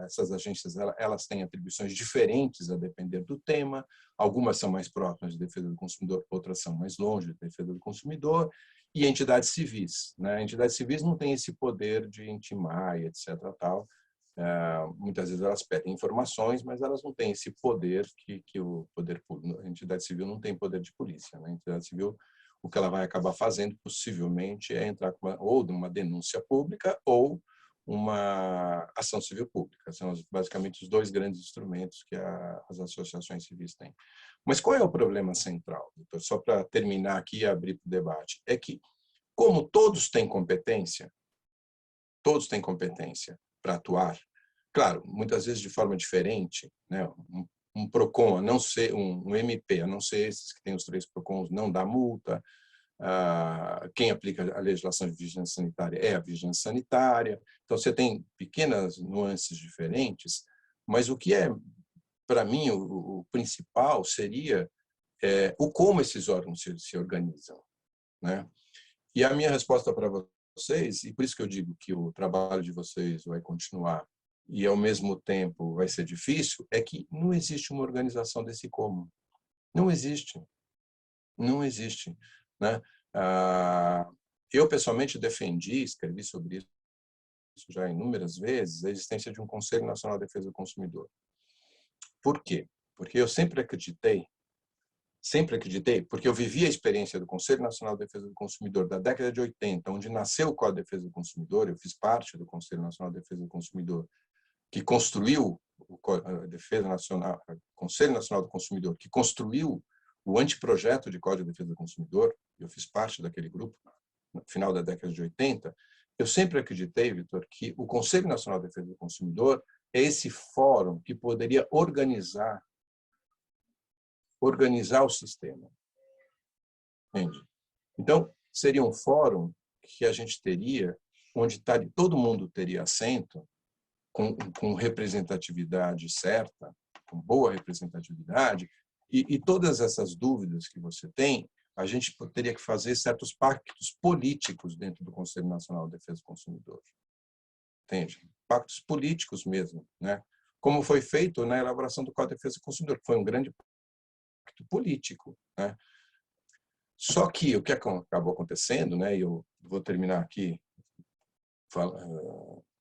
essas agências, elas têm atribuições diferentes a depender do tema, algumas são mais próximas de defesa do consumidor, outras são mais longe de defesa do consumidor, e entidades civis, né? Entidades civis não têm esse poder de intimar e etc. Tal. Muitas vezes elas pedem informações, mas elas não têm esse poder que o poder público, a entidade civil não tem poder de polícia, né? A entidade civil, o que ela vai acabar fazendo, possivelmente, é entrar com ou numa denúncia pública ou uma ação civil pública. São basicamente os dois grandes instrumentos que as associações civis têm. Mas qual é o problema central? Então, só para terminar aqui e abrir para o debate, é que, como todos têm competência para atuar, claro, muitas vezes de forma diferente, né? Um PROCON, a não ser um MP, a não ser esses que têm os 3 PROCONs, não dá multa. Quem aplica a legislação de vigilância sanitária é a vigilância sanitária. Então, você tem pequenas nuances diferentes, mas o que é, para mim, o principal seria o como esses órgãos se organizam, né? E a minha resposta para vocês, e por isso que eu digo que o trabalho de vocês vai continuar e, ao mesmo tempo, vai ser difícil, é que não existe uma organização desse como. Não existe. Não existe, né? Eu, pessoalmente, escrevi sobre isso já inúmeras vezes, a existência de um Conselho Nacional de Defesa do Consumidor. Por quê? Porque eu sempre acreditei, porque eu vivi a experiência do Conselho Nacional de Defesa do Consumidor da década de 80, onde nasceu o Código de Defesa do Consumidor, eu fiz parte do Conselho Nacional de Defesa do Consumidor, que construiu o Conselho Nacional do Consumidor, que construiu o anteprojeto de Código de Defesa do Consumidor, eu fiz parte daquele grupo, no final da década de 80, eu sempre acreditei, Vitor, que o Conselho Nacional de Defesa do Consumidor é esse fórum que poderia organizar o sistema. Entende? Então, seria um fórum que a gente teria, onde todo mundo teria assento, com representatividade certa, com boa representatividade, e todas essas dúvidas que você tem, a gente teria que fazer certos pactos políticos dentro do Conselho Nacional de Defesa do Consumidor. Entende? Pactos políticos mesmo, né? Como foi feito na elaboração do Código de Defesa do Consumidor, que foi um grande pacto político, né? Só que o que acabou acontecendo, né, e eu vou terminar aqui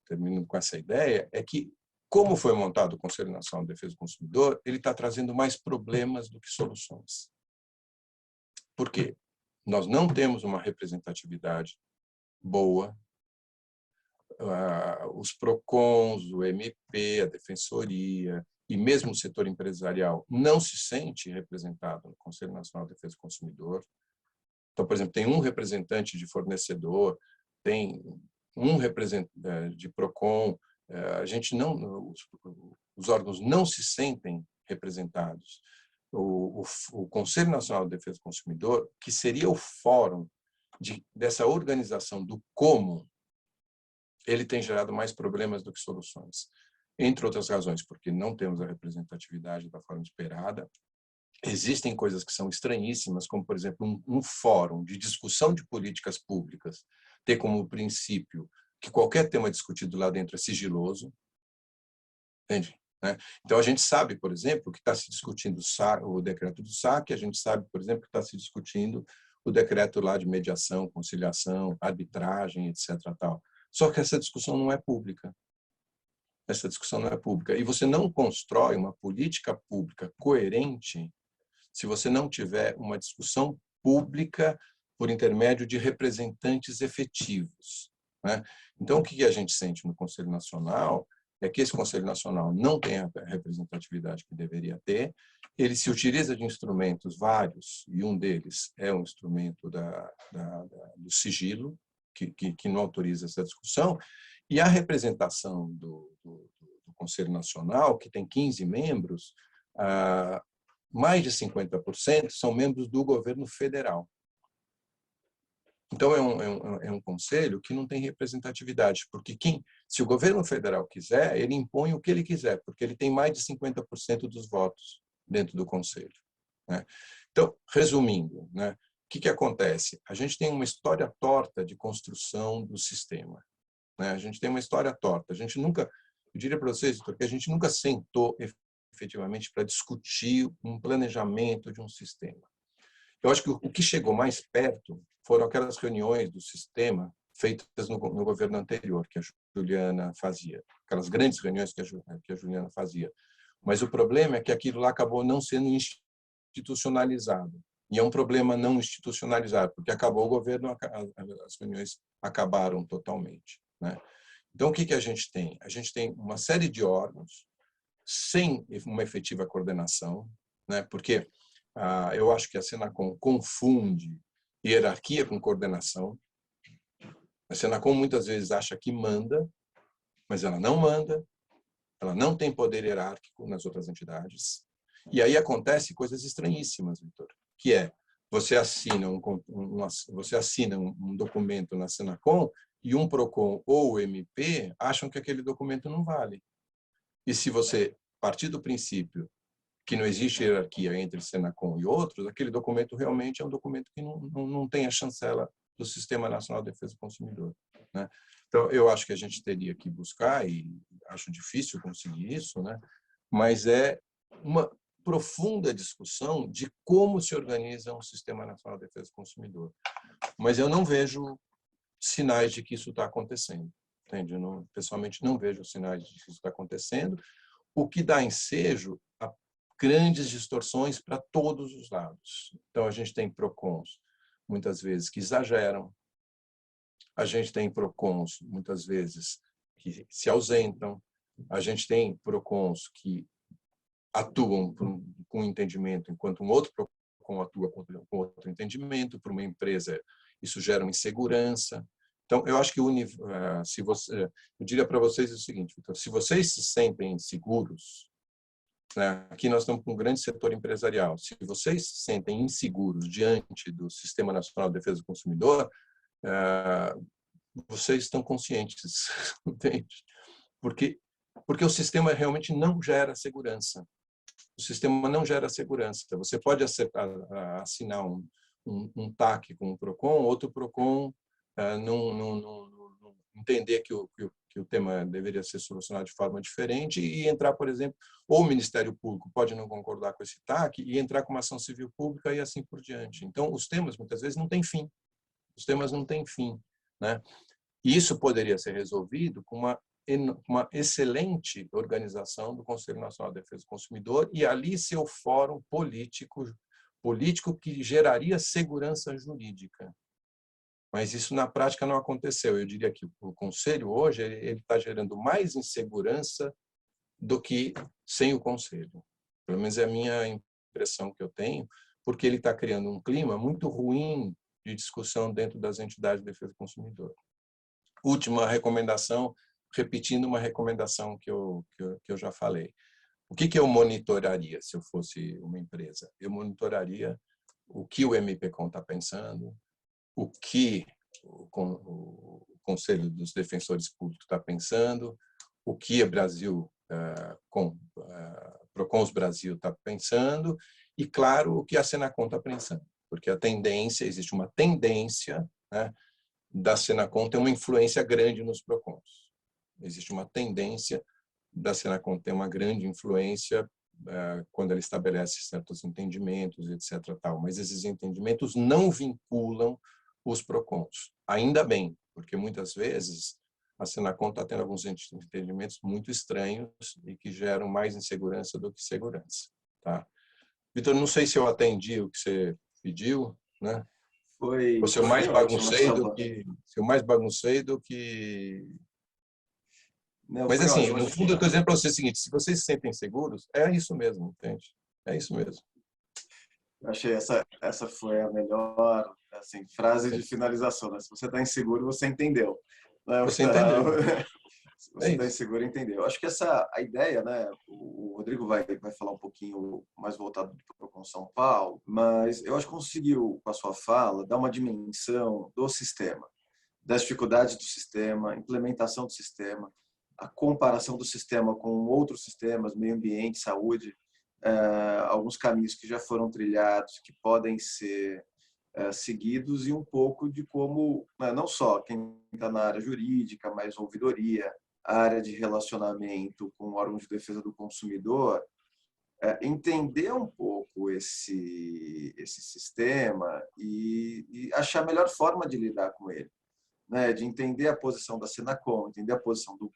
terminando com essa ideia, é que, como foi montado o Conselho Nacional de Defesa do Consumidor, ele está trazendo mais problemas do que soluções. Por quê? Nós não temos uma representatividade boa. Os PROCONs, o MP, a Defensoria e mesmo o setor empresarial não se sente representado no Conselho Nacional de Defesa do Consumidor. Então, por exemplo, tem um representante de fornecedor, tem um representante de PROCON, a gente não, os órgãos não se sentem representados. O Conselho Nacional de Defesa do Consumidor, que seria o fórum dessa organização do como, ele tem gerado mais problemas do que soluções. Entre outras razões, porque não temos a representatividade da forma esperada. Existem coisas que são estranhíssimas, como, por exemplo, um fórum de discussão de políticas públicas ter como princípio que qualquer tema discutido lá dentro é sigiloso. Entende? Né? Então, a gente sabe, por exemplo, que está se discutindo o decreto do saque, a gente sabe, por exemplo, que está se discutindo o decreto lá de mediação, conciliação, arbitragem, etc. Tal. Só que essa discussão não é pública. Essa discussão não é pública. E você não constrói uma política pública coerente se você não tiver uma discussão pública por intermédio de representantes efetivos. Né? Então, o que a gente sente no Conselho Nacional é que esse Conselho Nacional não tem a representatividade que deveria ter, ele se utiliza de instrumentos vários, e um deles é um instrumento do sigilo, que não autoriza essa discussão, e a representação do Conselho Nacional, que tem 15 membros, mais de 50% são membros do governo federal. Então, é um conselho que não tem representatividade, porque se o governo federal quiser, ele impõe o que ele quiser, porque ele tem mais de 50% dos votos dentro do conselho. Né? Então, resumindo, né, o que acontece? A gente tem uma história torta de construção do sistema. Né? A gente tem uma história torta. A gente nunca, eu diria para vocês, que a gente nunca sentou efetivamente para discutir um planejamento de um sistema. Eu acho que o que chegou mais perto foram aquelas reuniões do sistema feitas no governo anterior, que a Juliana fazia, aquelas grandes reuniões que a Juliana fazia. Mas o problema é que aquilo lá acabou não sendo institucionalizado. E é um problema não institucionalizado, porque acabou o governo, as reuniões acabaram totalmente. Né? Então, o que a gente tem? A gente tem uma série de órgãos sem uma efetiva coordenação, né? Porque eu acho que a Senacom confunde hierarquia com coordenação. A Senacom muitas vezes acha que manda, mas ela não manda, ela não tem poder hierárquico nas outras entidades. E aí acontece coisas estranhíssimas, Vitor, que é você assina um documento na Senacom e um PROCON ou o MP acham que aquele documento não vale. E se você partir do princípio que não existe hierarquia entre Senacom e outros, aquele documento realmente é um documento que não tem a chancela do Sistema Nacional de Defesa do Consumidor. Né? Então, eu acho que a gente teria que buscar, e acho difícil conseguir isso, né? Mas é uma profunda discussão de como se organiza um Sistema Nacional de Defesa do Consumidor. Mas eu não vejo sinais de que isso está acontecendo. Entende? Eu pessoalmente não vejo sinais de que isso está acontecendo, o que dá ensejo a grandes distorções para todos os lados. Então, a gente tem PROCONs, muitas vezes, que exageram. A gente tem PROCONs, muitas vezes, que se ausentam. A gente tem PROCONs que atuam com entendimento, enquanto um outro PROCON atua com outro entendimento. Para uma empresa, isso gera uma insegurança. Então, eu acho que eu diria para vocês o seguinte, Victor, se vocês se sentem seguros, né, aqui nós estamos com um grande setor empresarial, se vocês se sentem inseguros diante do Sistema Nacional de Defesa do Consumidor, vocês estão conscientes, entende? Porque o sistema realmente não gera segurança. O sistema não gera segurança. Você pode assinar um TAC com o PROCON, outro PROCON não entender que o tema deveria ser solucionado de forma diferente e entrar, por exemplo, ou o Ministério Público pode não concordar com esse TAC e entrar com uma ação civil pública e assim por diante. Então, os temas, muitas vezes, não têm fim. Os temas não têm fim. Né? E isso poderia ser resolvido com uma excelente organização do Conselho Nacional de Defesa do Consumidor e ali seu fórum político que geraria segurança jurídica. Mas isso na prática não aconteceu. Eu diria que o Conselho hoje ele está gerando mais insegurança do que sem o Conselho. Pelo menos é a minha impressão que eu tenho, porque ele está criando um clima muito ruim de discussão dentro das entidades de defesa do consumidor. Última recomendação, repetindo uma recomendação que eu já falei. O que eu monitoraria se eu fosse uma empresa? Eu monitoraria o que o MPCOM está pensando, o que o Conselho dos Defensores Públicos está pensando, o que a Procons Brasil está pensando e, claro, o que a Senacom está pensando, porque existe uma tendência, né, da Senacom ter uma influência grande nos Procons. Existe uma tendência da Senacom ter uma grande influência quando ela estabelece certos entendimentos, etc. Tal. Mas esses entendimentos não vinculam os Procons. Ainda bem, porque muitas vezes a Senacom está tendo alguns entendimentos muito estranhos e que geram mais insegurança do que segurança. Tá? Vitor, não sei se eu atendi o que você pediu, né? Foi Se eu mais ótimo, baguncei do que... Não, Mas, foi assim, ótimo. no fundo, eu estou dizendo para vocês o seguinte: se vocês se sentem seguros, é isso mesmo, entende? É isso mesmo. Eu achei essa foi a melhor, assim, frase de finalização, né? Se você está inseguro, você entendeu. Você entendeu. Se você está inseguro, entendeu. Acho que a ideia, né? O Rodrigo vai falar um pouquinho mais voltado para o São Paulo, mas eu acho que conseguiu, com a sua fala, dar uma dimensão do sistema, das dificuldades do sistema, implementação do sistema, a comparação do sistema com outros sistemas, meio ambiente, saúde, alguns caminhos que já foram trilhados, que podem ser seguidos, e um pouco de como, não só quem está na área jurídica, mas ouvidoria, a área de relacionamento com órgãos de defesa do consumidor, entender um pouco esse sistema e achar a melhor forma de lidar com ele. Né, de entender a posição da Senacom, entender a posição do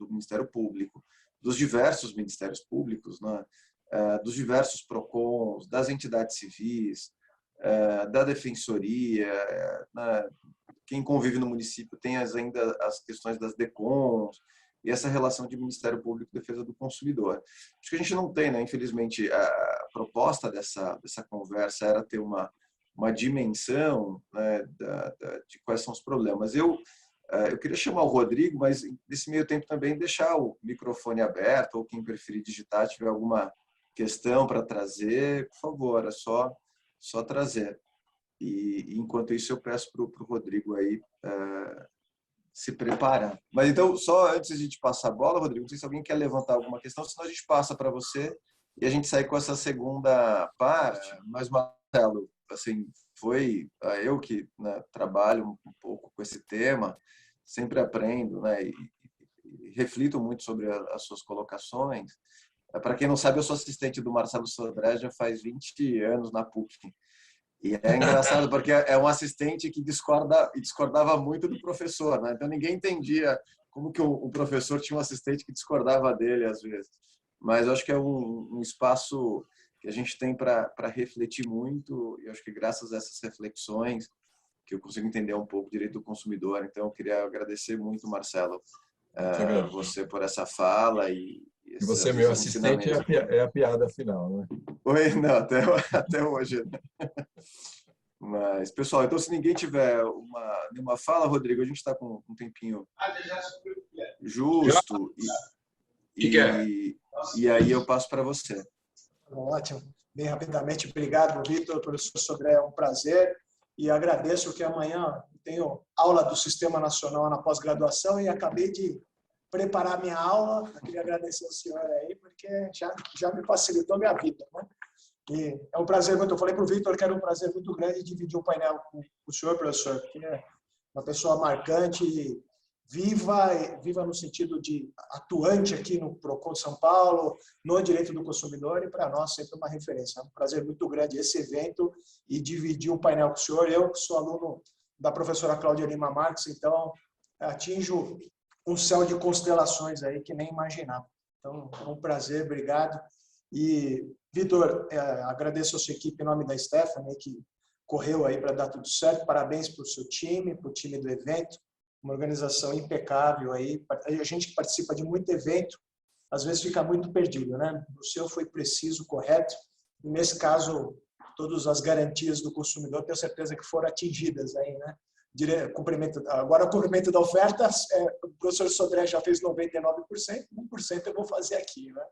Ministério Público, dos diversos ministérios públicos, né, dos diversos PROCONs, das entidades civis, da defensoria, né, quem convive no município tem ainda as questões das DECONs, e essa relação de Ministério Público e Defesa do Consumidor. Acho que a gente não tem, né? Infelizmente, a proposta dessa conversa era ter uma dimensão, né, de quais são os problemas. Eu queria chamar o Rodrigo, mas nesse meio tempo também deixar o microfone aberto, ou quem preferir digitar, tiver alguma questão para trazer, por favor, é só trazer. E enquanto isso eu peço para o Rodrigo aí se preparar. Mas então, só antes de a gente passar a bola, Rodrigo, não sei se alguém quer levantar alguma questão, senão a gente passa para você e a gente sai com essa segunda parte. Mas, Marcelo, assim, foi eu que, né, trabalho um pouco com esse tema, sempre aprendo, né, e reflito muito sobre as suas colocações. Para quem não sabe, eu sou assistente do Marcelo Sodré já faz 20 anos na PUC. E é engraçado porque é um assistente que discordava muito do professor, né? Então ninguém entendia como que o professor tinha um assistente que discordava dele às vezes. Mas eu acho que é um espaço que a gente tem para refletir muito, e eu acho que graças a essas reflexões que eu consigo entender um pouco o direito do consumidor. Então eu queria agradecer muito, Marcelo, você por essa fala e você, meu assistente, é a piada final, né? Oi, não, até hoje. Mas, pessoal, então se ninguém tiver nenhuma fala, Rodrigo, a gente está com um tempinho justo e aí eu passo para você. Ótimo. Bem rapidamente, obrigado, Vitor, professor Sodré, é um prazer. E agradeço que amanhã tenho aula do Sistema Nacional na pós-graduação e acabei de preparar minha aula. Eu queria agradecer ao senhor aí, porque já me facilitou a minha vida, né? E é um prazer muito. Eu falei para o Vitor que era um prazer muito grande dividir o painel com o senhor, professor, porque é uma pessoa marcante, viva no sentido de atuante aqui no Procon São Paulo, no direito do consumidor, e para nós sempre uma referência. É um prazer muito grande esse evento e dividir o painel com o senhor. Eu, que sou aluno da professora Cláudia Lima Marques, então atinjo um céu de constelações aí que nem imaginava. Então, é um prazer, obrigado. E, Vitor, agradeço a sua equipe em nome da Stephanie, que correu aí para dar tudo certo. Parabéns para o seu time, para o time do evento. Uma organização impecável aí. A gente que participa de muito evento, às vezes fica muito perdido, né? O seu foi preciso, correto. E nesse caso, todas as garantias do consumidor, tenho certeza que foram atingidas aí, né? Agora, o cumprimento da oferta, o professor Sodré já fez 99%, 1% eu vou fazer aqui, né?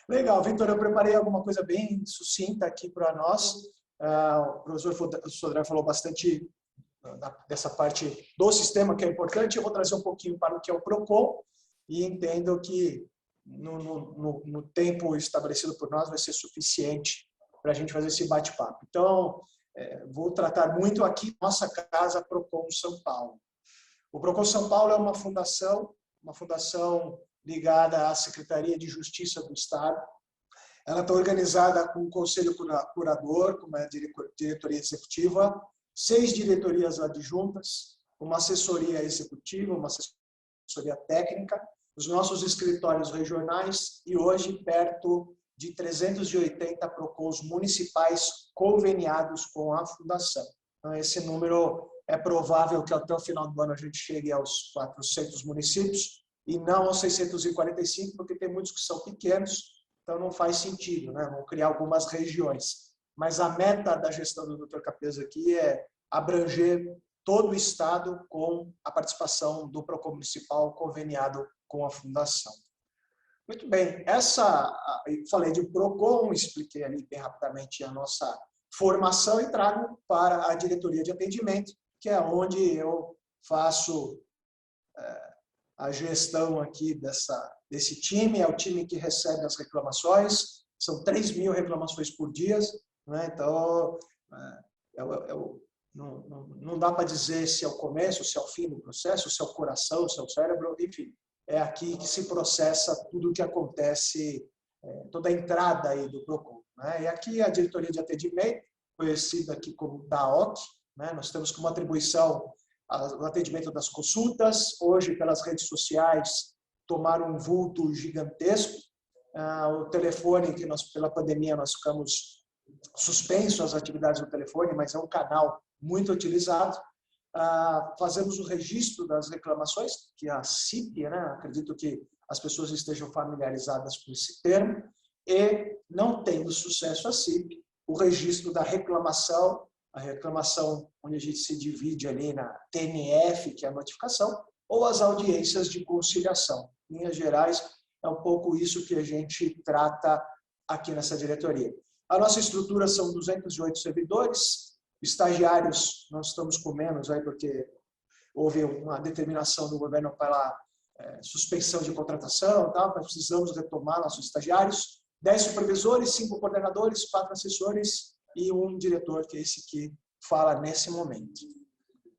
Legal, Vitor, eu preparei alguma coisa bem sucinta aqui para nós. O professor Sodré falou bastante dessa parte do sistema, que é importante. Eu vou trazer um pouquinho para o que é o PROCON e entendo que no tempo estabelecido por nós vai ser suficiente para a gente fazer esse bate-papo. Então, vou tratar muito aqui nossa casa PROCON São Paulo. O PROCON São Paulo é uma fundação ligada à Secretaria de Justiça do Estado. Ela está organizada com um conselho curador, com uma diretoria executiva, 6 diretorias adjuntas, uma assessoria executiva, uma assessoria técnica, os nossos escritórios regionais e hoje perto de 380 PROCONs municipais conveniados com a Fundação. Então, esse número é provável que até o final do ano a gente chegue aos 400 municípios e não aos 645, porque tem muitos que são pequenos, então não faz sentido, né? Vão criar algumas regiões. Mas a meta da gestão do Dr. Capeza aqui é abranger todo o Estado com a participação do PROCON municipal conveniado com a Fundação. Muito bem, falei de PROCON, expliquei ali bem rapidamente a nossa formação e trago para a diretoria de atendimento, que é onde eu faço a gestão aqui desse time, é o time que recebe as reclamações, são 3.000 reclamações por dia, né? Então, não dá para dizer se é o começo, se é o fim do processo, se é o coração, se é o cérebro, enfim, é aqui que se processa tudo o que acontece, toda a entrada aí do PROCON, né? E aqui a diretoria de atendimento, conhecida aqui como DAOC, né? Nós temos como atribuição o atendimento das consultas, hoje pelas redes sociais tomaram um vulto gigantesco, o telefone, que pela pandemia nós ficamos suspensos as atividades do telefone, mas é um canal muito utilizado. Fazemos o registro das reclamações, que é a CIP, né? Acredito que as pessoas estejam familiarizadas com esse termo, e não tendo sucesso a CIP, o registro da reclamação, a reclamação onde a gente se divide ali na TNF, que é a notificação, ou as audiências de conciliação. Em linhas gerais, é um pouco isso que a gente trata aqui nessa diretoria. A nossa estrutura são 208 servidores, estagiários nós estamos com menos, aí porque houve uma determinação do governo para suspensão de contratação, tá? Nós precisamos retomar nossos estagiários, 10 supervisores, 5 coordenadores, 4 assessores e um diretor, que é esse que fala nesse momento.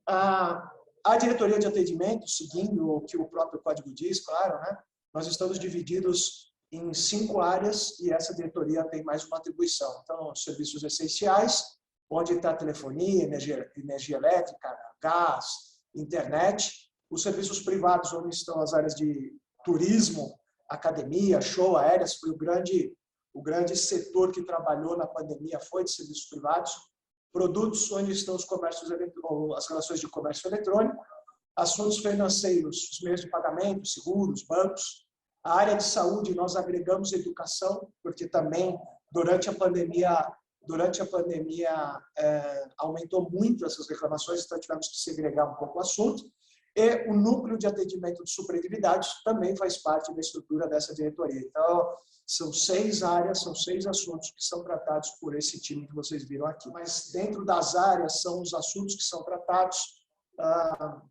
A diretoria de atendimento, seguindo o que o próprio código diz, claro, né? Nós estamos divididos em 5 áreas e essa diretoria tem mais uma atribuição. Então, serviços essenciais, onde está telefonia, energia elétrica, gás, internet. Os serviços privados, onde estão as áreas de turismo, academia, show, aéreas, foi o grande setor que trabalhou na pandemia, foi de serviços privados. Produtos, onde estão os comércios, as relações de comércio eletrônico. Assuntos financeiros, os meios de pagamento, seguros, bancos. A área de saúde, nós agregamos educação, porque também, durante a pandemia aumentou muito essas reclamações, então tivemos que segregar um pouco o assunto. E o núcleo de atendimento de superendividados também faz parte da estrutura dessa diretoria. Então, são 6 áreas, são 6 assuntos que são tratados por esse time que vocês viram aqui. Mas dentro das áreas são os assuntos que são tratados.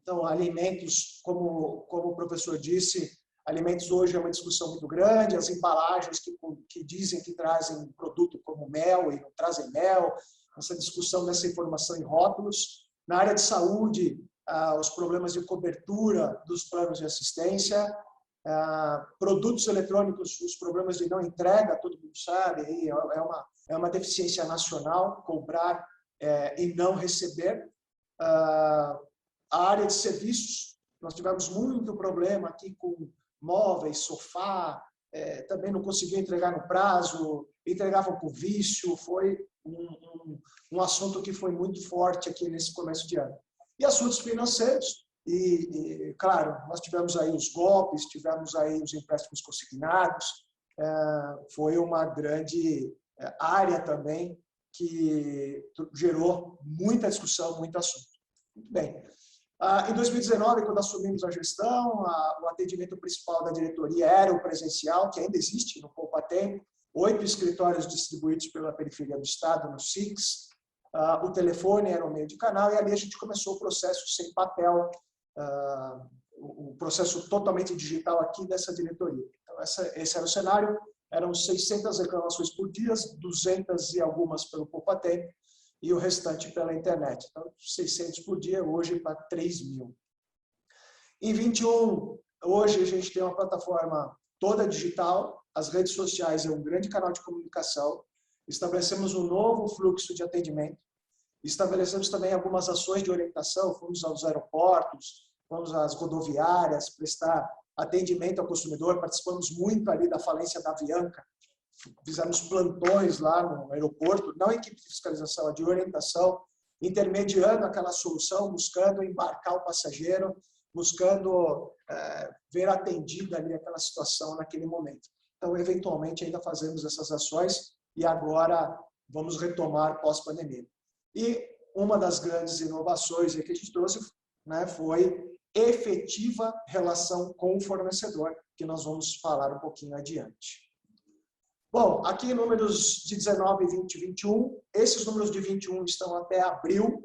Então, alimentos, como o professor disse, alimentos hoje é uma discussão muito grande, as embalagens que dizem que trazem produto como mel e não trazem mel, essa discussão dessa informação em rótulos. Na área de saúde, os problemas de cobertura dos planos de assistência, produtos eletrônicos, os problemas de não entrega, todo mundo sabe, aí é uma deficiência nacional, comprar e não receber. A área de serviços, nós tivemos muito problema aqui com móveis, sofá, também não conseguiam entregar no prazo, entregavam por vício, foi um assunto que foi muito forte aqui nesse começo de ano. E assuntos financeiros, claro, nós tivemos aí os golpes, tivemos aí os empréstimos consignados, foi uma grande área também que gerou muita discussão, muito assunto. Muito bem. Em 2019, quando assumimos a gestão, o atendimento principal da diretoria era o presencial, que ainda existe no Poupa Tempo, 8 escritórios distribuídos pela periferia do estado, no SIX. o telefone era o meio de canal, e ali a gente começou o processo sem papel, o processo totalmente digital aqui dessa diretoria. Então, esse era o cenário, eram 600 reclamações por dia, 200 e algumas pelo Poupatempo, e o restante pela internet. Então, 600 por dia, hoje para 3.000. Em 21, hoje a gente tem uma plataforma toda digital, as redes sociais é um grande canal de comunicação, estabelecemos um novo fluxo de atendimento, estabelecemos também algumas ações de orientação, fomos aos aeroportos, fomos às rodoviárias, prestar atendimento ao consumidor, participamos muito ali da falência da Avianca, fizemos plantões lá no aeroporto, não equipe de fiscalização, de orientação, intermediando aquela solução, buscando embarcar o passageiro, buscando ver atendida ali aquela situação naquele momento. Então, eventualmente, ainda fazemos essas ações e agora vamos retomar pós-pandemia. E uma das grandes inovações que a gente trouxe, né, foi efetiva relação com o fornecedor, que nós vamos falar um pouquinho adiante. Bom, aqui números de 19, 20 e 21. Esses números de 21 estão até abril.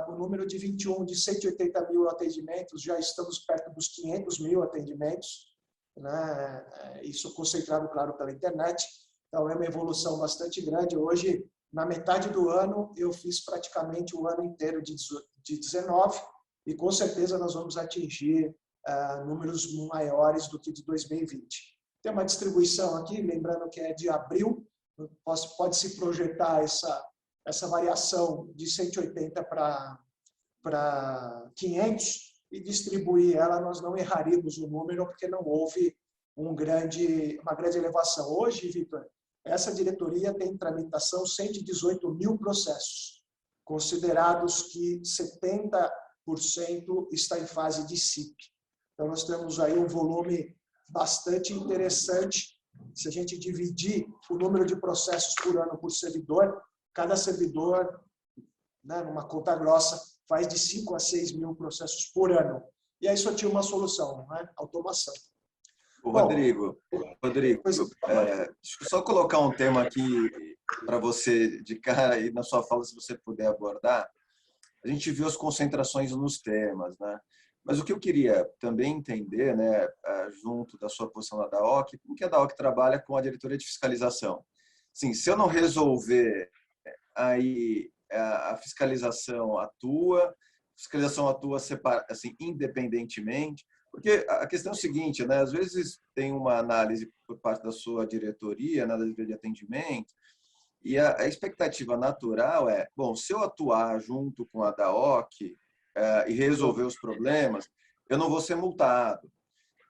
O número de 21, de 180 mil atendimentos, já estamos perto dos 500 mil atendimentos, né? Isso concentrado, claro, pela internet. Então, é uma evolução bastante grande. Hoje, na metade do ano, eu fiz praticamente o ano inteiro de 19 e, com certeza, nós vamos atingir números maiores do que de 2020. Tem uma distribuição aqui, lembrando que é de abril, pode-se projetar essa variação de 180 para 500 e distribuir ela, nós não erraríamos o número, porque não houve uma grande elevação. Hoje, Vitor, essa diretoria tem em tramitação 118 mil processos, considerados que 70% está em fase de CIP. Então, nós temos aí um volume bastante interessante. Se a gente dividir o número de processos por ano por servidor, cada servidor, né, numa conta grossa, faz de 5 a 6 mil processos por ano. E aí só tinha uma solução, né? Automação. Rodrigo, deixa eu só colocar um tema aqui para você de cara e na sua fala, se você puder abordar. A gente viu as concentrações nos temas, né? Mas o que eu queria também entender, né, junto da sua posição na DAOC, como que a DAOC trabalha com a diretoria de fiscalização? Sim, se eu não resolver, aí a fiscalização atua assim, independentemente, porque a questão é o seguinte, né, às vezes tem uma análise por parte da sua diretoria, na diretoria de atendimento, e a expectativa natural é, bom, se eu atuar junto com a DAOC e resolver os problemas, eu não vou ser multado.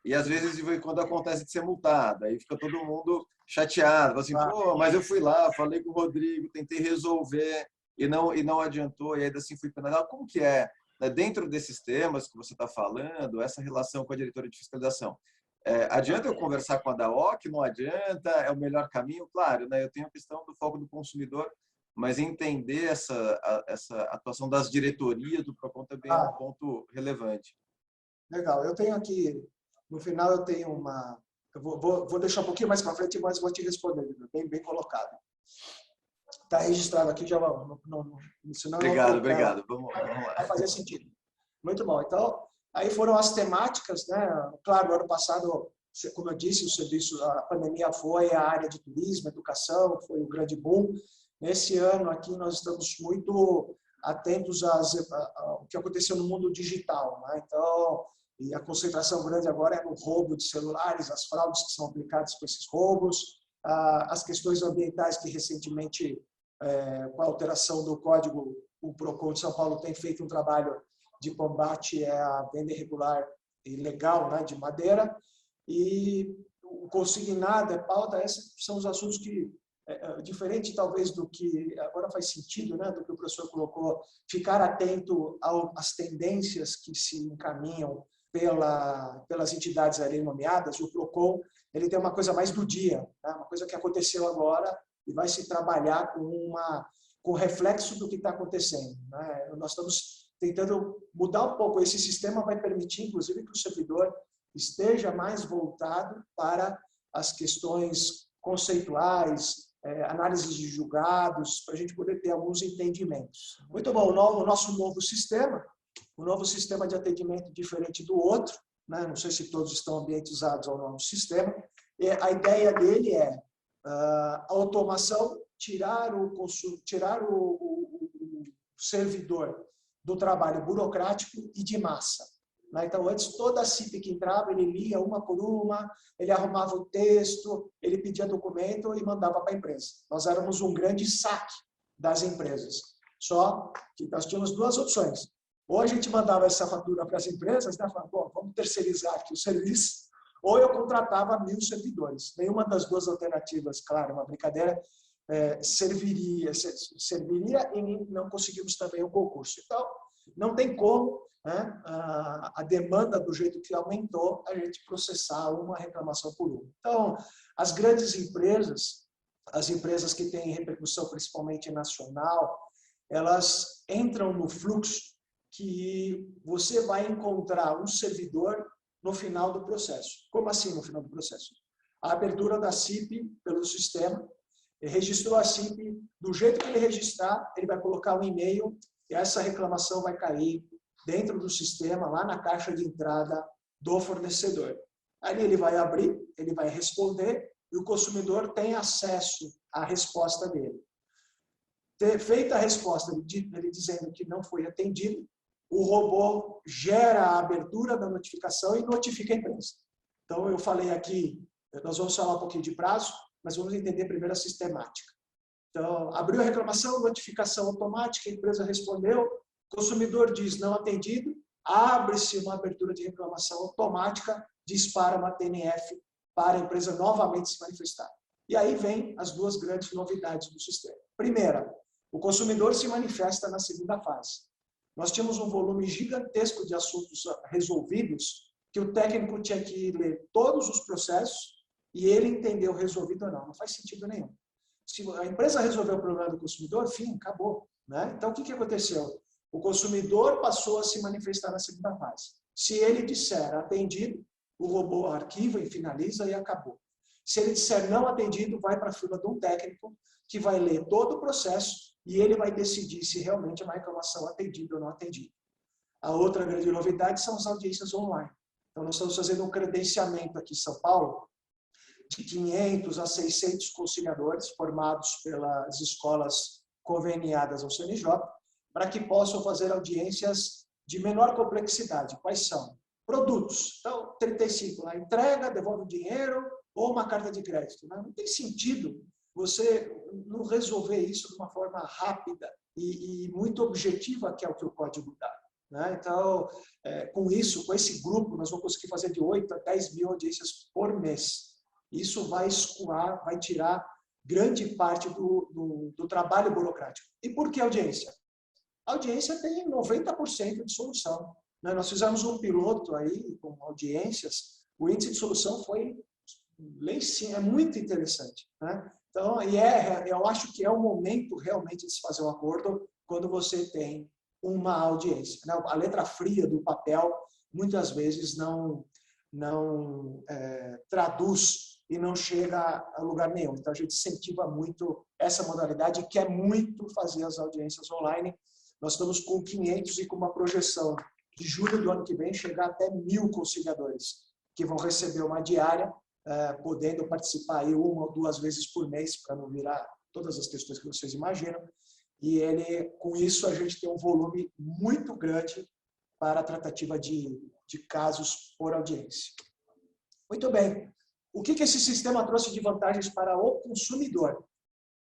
E às vezes, quando acontece de ser multado, aí fica todo mundo chateado, assim, pô, mas eu fui lá, falei com o Rodrigo, tentei resolver e não adiantou, e ainda assim fui penalizado. Como que é, né, dentro desses temas que você está falando, essa relação com a diretoria de fiscalização? Adianta eu conversar com a DAOC? Não adianta? É o melhor caminho? Claro, né, eu tenho a questão do foco do consumidor, mas entender essa atuação das diretorias do PROCON também é um ponto relevante. Legal. Eu tenho aqui, no final eu tenho uma... Eu vou deixar um pouquinho mais para frente, mas vou te responder, bem colocado. Está registrado aqui, já senão obrigado. Vamos lá. Vai fazer sentido. Muito bom. Então, aí foram as temáticas, né? Claro, no ano passado, como eu disse, o serviço, a pandemia foi a área de turismo, educação, foi um grande boom. Nesse ano aqui nós estamos muito atentos ao que aconteceu no mundo digital, né? Então, e a concentração grande agora é no roubo de celulares, as fraudes que são aplicadas com esses roubos, as questões ambientais que recentemente, com a alteração do código, o PROCON de São Paulo tem feito um trabalho de combate à venda irregular e ilegal, né, de madeira, e o consignado, a pauta, esses são os assuntos que, diferente talvez do que, agora faz sentido, né, do que o professor colocou, ficar atento às tendências que se encaminham pelas entidades ali nomeadas. O PROCON, ele tem uma coisa mais do dia, né, uma coisa que aconteceu agora e vai se trabalhar com reflexo do que está acontecendo, né? Nós estamos tentando mudar um pouco. Esse sistema vai permitir, inclusive, que o servidor esteja mais voltado para as questões conceituais, análise de julgados, para a gente poder ter alguns entendimentos. Muito bom, o nosso novo sistema, o novo sistema de atendimento diferente do outro, né? Não sei se todos estão ambientizados ao novo sistema. A ideia dele é a automação, tirar o servidor do trabalho burocrático e de massa. Então, antes, toda a CIP que entrava, ele lia uma por uma, ele arrumava o texto, ele pedia documento e mandava para a empresa. Nós éramos um grande saque das empresas. Só que nós tínhamos duas opções. Ou a gente mandava essa fatura para as empresas, né? Falava, bom, vamos terceirizar aqui o serviço, ou eu contratava 1000 servidores. Nenhuma das duas alternativas, claro, uma brincadeira, serviria e não conseguimos também o concurso. Então, não tem como, né, a demanda do jeito que aumentou, a gente processar uma reclamação por uma. Então, as grandes empresas, as empresas que têm repercussão principalmente nacional, elas entram no fluxo que você vai encontrar um servidor no final do processo. Como assim no final do processo? A abertura da CIP pelo sistema, ele registrou a CIP, do jeito que ele registrar, ele vai colocar um e-mail e essa reclamação vai cair dentro do sistema, lá na caixa de entrada do fornecedor. Ali ele vai abrir, ele vai responder e o consumidor tem acesso à resposta dele. Feita a resposta, ele dizendo que não foi atendido, o robô gera a abertura da notificação e notifica a empresa. Então, eu falei aqui, nós vamos falar um pouquinho de prazo, mas vamos entender primeiro a sistemática. Então, abriu a reclamação, notificação automática, a empresa respondeu, o consumidor diz não atendido, abre-se uma abertura de reclamação automática, dispara uma TNF para a empresa novamente se manifestar. E aí vem as duas grandes novidades do sistema. Primeira, o consumidor se manifesta na segunda fase. Nós tínhamos um volume gigantesco de assuntos resolvidos que o técnico tinha que ler todos os processos e ele entendeu resolvido ou não. Não faz sentido nenhum. Se a empresa resolveu o problema do consumidor, fim, acabou, né? Então, o que aconteceu? O consumidor passou a se manifestar na segunda fase. Se ele disser atendido, o robô arquiva e finaliza e acabou. Se ele disser não atendido, vai para a fila de um técnico que vai ler todo o processo e ele vai decidir se realmente é uma reclamação atendida ou não atendida. A outra grande novidade são as audiências online. Então, nós estamos fazendo um credenciamento aqui em São Paulo de 500 a 600 conciliadores formados pelas escolas conveniadas ao CNJ para que possam fazer audiências de menor complexidade. Quais são? Produtos. Então, 35, a entrega, devolve o dinheiro ou uma carta de crédito. Não tem sentido você não resolver isso de uma forma rápida e muito objetiva, que é o que o código dá. Né? Então, com isso, com esse grupo, nós vamos conseguir fazer de 8 a 10 mil audiências por mês. Isso vai escoar, vai tirar grande parte do trabalho burocrático. E por que audiência? A audiência tem 90% de solução. Né? Nós fizemos um piloto aí com audiências, o índice de solução foi muito interessante. Né? Então, eu acho que é o momento realmente de se fazer um acordo quando você tem uma audiência. Né? A letra fria do papel, muitas vezes, não traduz e não chega a lugar nenhum. Então, a gente incentiva muito essa modalidade e quer muito fazer as audiências online. Nós estamos com 500 e com uma projeção de julho do ano que vem chegar até 1000 conciliadores que vão receber uma diária, podendo participar aí 1 ou 2 vezes por mês, para não virar todas as questões que vocês imaginam. E com isso a gente tem um volume muito grande para a tratativa de casos por audiência. Muito bem. O que esse sistema trouxe de vantagens para o consumidor?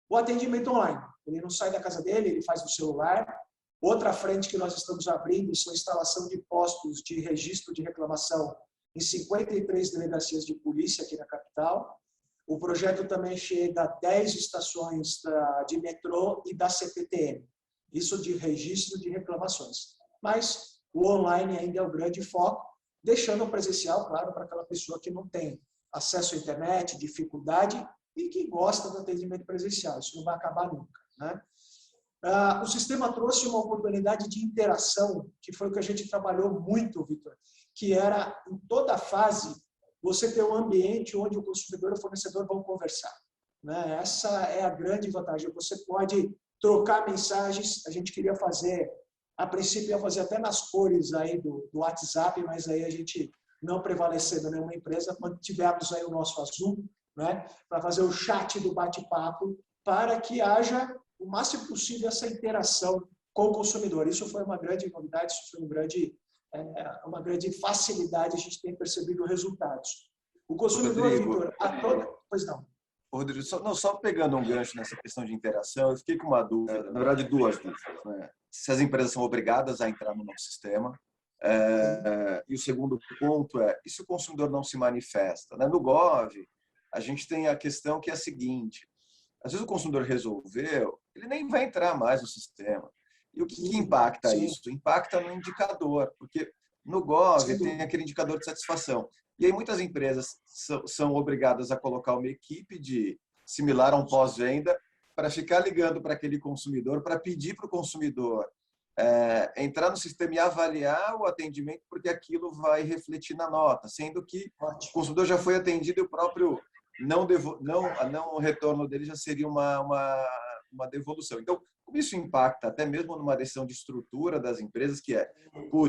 O atendimento online. Ele não sai da casa dele, ele faz no celular. Outra frente que nós estamos abrindo são a instalação de postos de registro de reclamação em 53 delegacias de polícia aqui na capital. O projeto também chega a 10 estações de metrô e da CPTM. Isso de registro de reclamações. Mas o online ainda é o grande foco, deixando o presencial, claro, para aquela pessoa que não tem acesso à internet, dificuldade e que gosta do atendimento presencial. Isso não vai acabar nunca. Né? O sistema trouxe uma oportunidade de interação, que foi o que a gente trabalhou muito, Vitor, que era, em toda fase, você ter um ambiente onde o consumidor e o fornecedor vão conversar. né? Essa é a grande vantagem. Você pode trocar mensagens. A gente queria fazer, a princípio ia fazer até nas cores aí do WhatsApp, mas aí a gente não prevalecendo nenhuma empresa, quando tivermos aí o nosso azul, né, para fazer o chat do bate-papo, para que haja o máximo possível essa interação com o consumidor. Isso foi uma grande novidade, isso foi uma grande facilidade, a gente tem percebido resultados. O consumidor, Vitor, pois não. Rodrigo, só pegando um gancho nessa questão de interação, eu fiquei com uma dúvida, na verdade duas dúvidas, né? Se as empresas são obrigadas a entrar no nosso sistema, e o segundo ponto e se o consumidor não se manifesta? Né? No Gov, a gente tem a questão que é a seguinte, às vezes o consumidor resolveu, ele nem vai entrar mais no sistema. E o que impacta isso? Impacta no indicador, porque no Gov tem aquele indicador de satisfação. E aí muitas empresas são obrigadas a colocar uma equipe similar a um pós-venda para ficar ligando para aquele consumidor, para pedir para o consumidor entrar no sistema e avaliar o atendimento, porque aquilo vai refletir na nota, sendo que o consumidor já foi atendido e o próprio não retorno dele já seria uma devolução. Então, como isso impacta até mesmo numa decisão de estrutura das empresas, que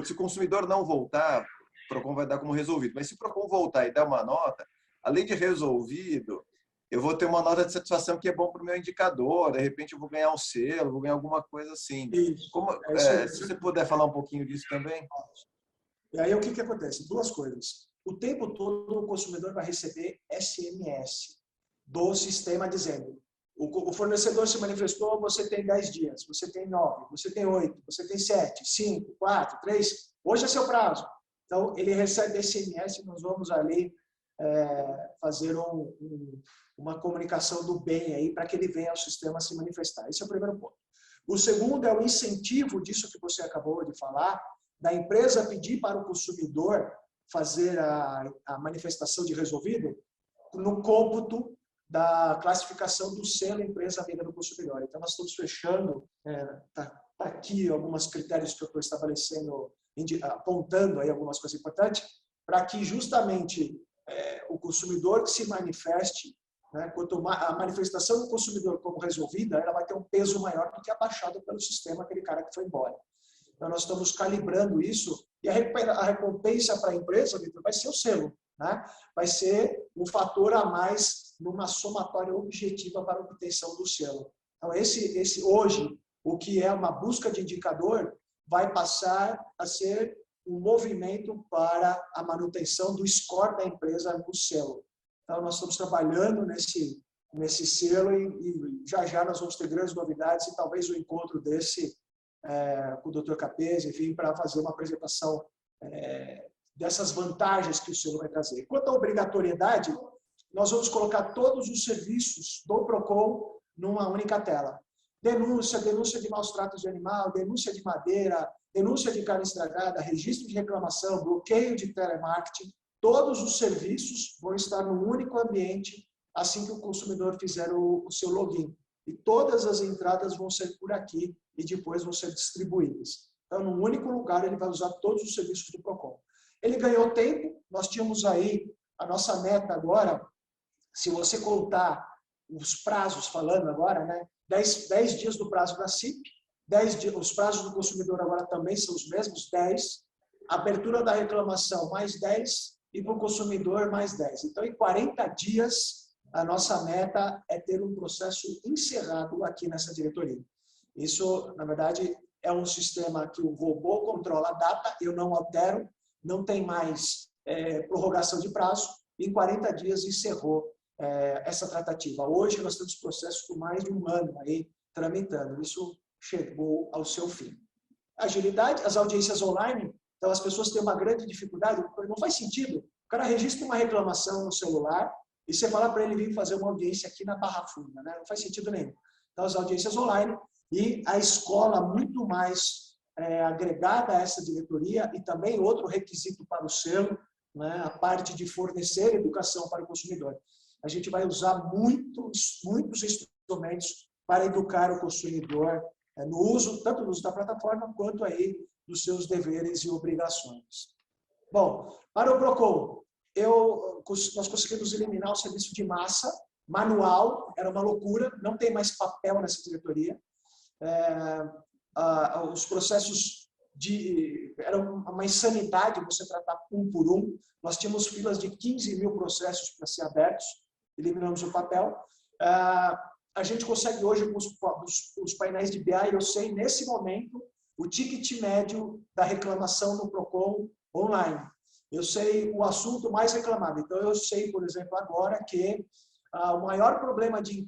se o consumidor não voltar, o PROCON vai dar como resolvido. Mas se o PROCON voltar e dar uma nota, além de resolvido, eu vou ter uma nota de satisfação que é bom para o meu indicador, de repente eu vou ganhar um selo, vou ganhar alguma coisa assim. Se você puder falar um pouquinho disso também. E aí o que acontece? Duas coisas. O tempo todo o consumidor vai receber SMS do sistema dizendo: o fornecedor se manifestou, você tem 10 dias, você tem 9, você tem 8, você tem 7, 5, 4, 3, hoje é seu prazo. Então, ele recebe SMS e nós vamos ali fazer uma comunicação do bem aí para que ele venha ao sistema se manifestar. Esse é o primeiro ponto. O segundo é o incentivo disso que você acabou de falar, da empresa pedir para o consumidor fazer a manifestação de resolvido no cômputo da classificação do selo empresa amiga do consumidor. Então, nós estamos fechando, tá aqui alguns critérios que eu estou estabelecendo, apontando aí algumas coisas importantes, para que justamente o consumidor que se manifeste, né, quanto a manifestação do consumidor como resolvida, ela vai ter um peso maior do que abaixado pelo sistema, aquele cara que foi embora. Então, nós estamos calibrando isso, e a recompensa para a empresa, Vitor, vai ser o selo, né? Vai ser um fator a mais numa somatória objetiva para a obtenção do selo. Então, hoje, o que é uma busca de indicador, vai passar a ser um movimento para a manutenção do score da empresa no selo. Então, nós estamos trabalhando nesse selo e já nós vamos ter grandes novidades e talvez o encontro com o Dr. Capese, enfim, para fazer uma apresentação dessas vantagens que o selo vai trazer. Quanto à obrigatoriedade, nós vamos colocar todos os serviços do PROCON numa única tela. Denúncia de maus tratos de animal, denúncia de madeira, denúncia de carne estragada, registro de reclamação, bloqueio de telemarketing, todos os serviços vão estar num único ambiente assim que o consumidor fizer o seu login. E todas as entradas vão ser por aqui e depois vão ser distribuídas. Então, num único lugar, ele vai usar todos os serviços do PROCON. Ele ganhou tempo, nós tínhamos aí a nossa meta agora, se você contar os prazos, falando agora, né? 10 dias do prazo da CIP, 10 dias, os prazos do consumidor agora também são os mesmos, 10, abertura da reclamação mais 10 e para o consumidor mais 10. Então, em 40 dias, a nossa meta é ter um processo encerrado aqui nessa diretoria. Isso, na verdade, é um sistema que o robô controla a data, eu não altero, não tem mais prorrogação de prazo, em 40 dias encerrou essa tratativa. Hoje nós temos processo com mais de um ano aí tramitando, isso chegou ao seu fim. Agilidade, as audiências online, então as pessoas têm uma grande dificuldade, não faz sentido, o cara registra uma reclamação no celular e você fala para ele vir fazer uma audiência aqui na Barra Funda, né? Não faz sentido nenhum. Então as audiências online e a escola muito mais agregada a essa diretoria e também outro requisito para o selo, né? A parte de fornecer educação para o consumidor. A gente vai usar muitos instrumentos para educar o consumidor no uso, tanto no uso da plataforma, quanto aí dos seus deveres e obrigações. Bom, para o PROCON, nós conseguimos eliminar o serviço de massa, manual, era uma loucura, não tem mais papel nessa diretoria. Os processos era uma insanidade você tratar um por um. Nós tínhamos filas de 15 mil processos para ser abertos, eliminamos o papel. A gente consegue hoje, com os painéis de BI, eu sei, nesse momento, o ticket médio da reclamação no PROCON online. Eu sei o assunto mais reclamado. Então, eu sei, por exemplo, agora que o maior problema de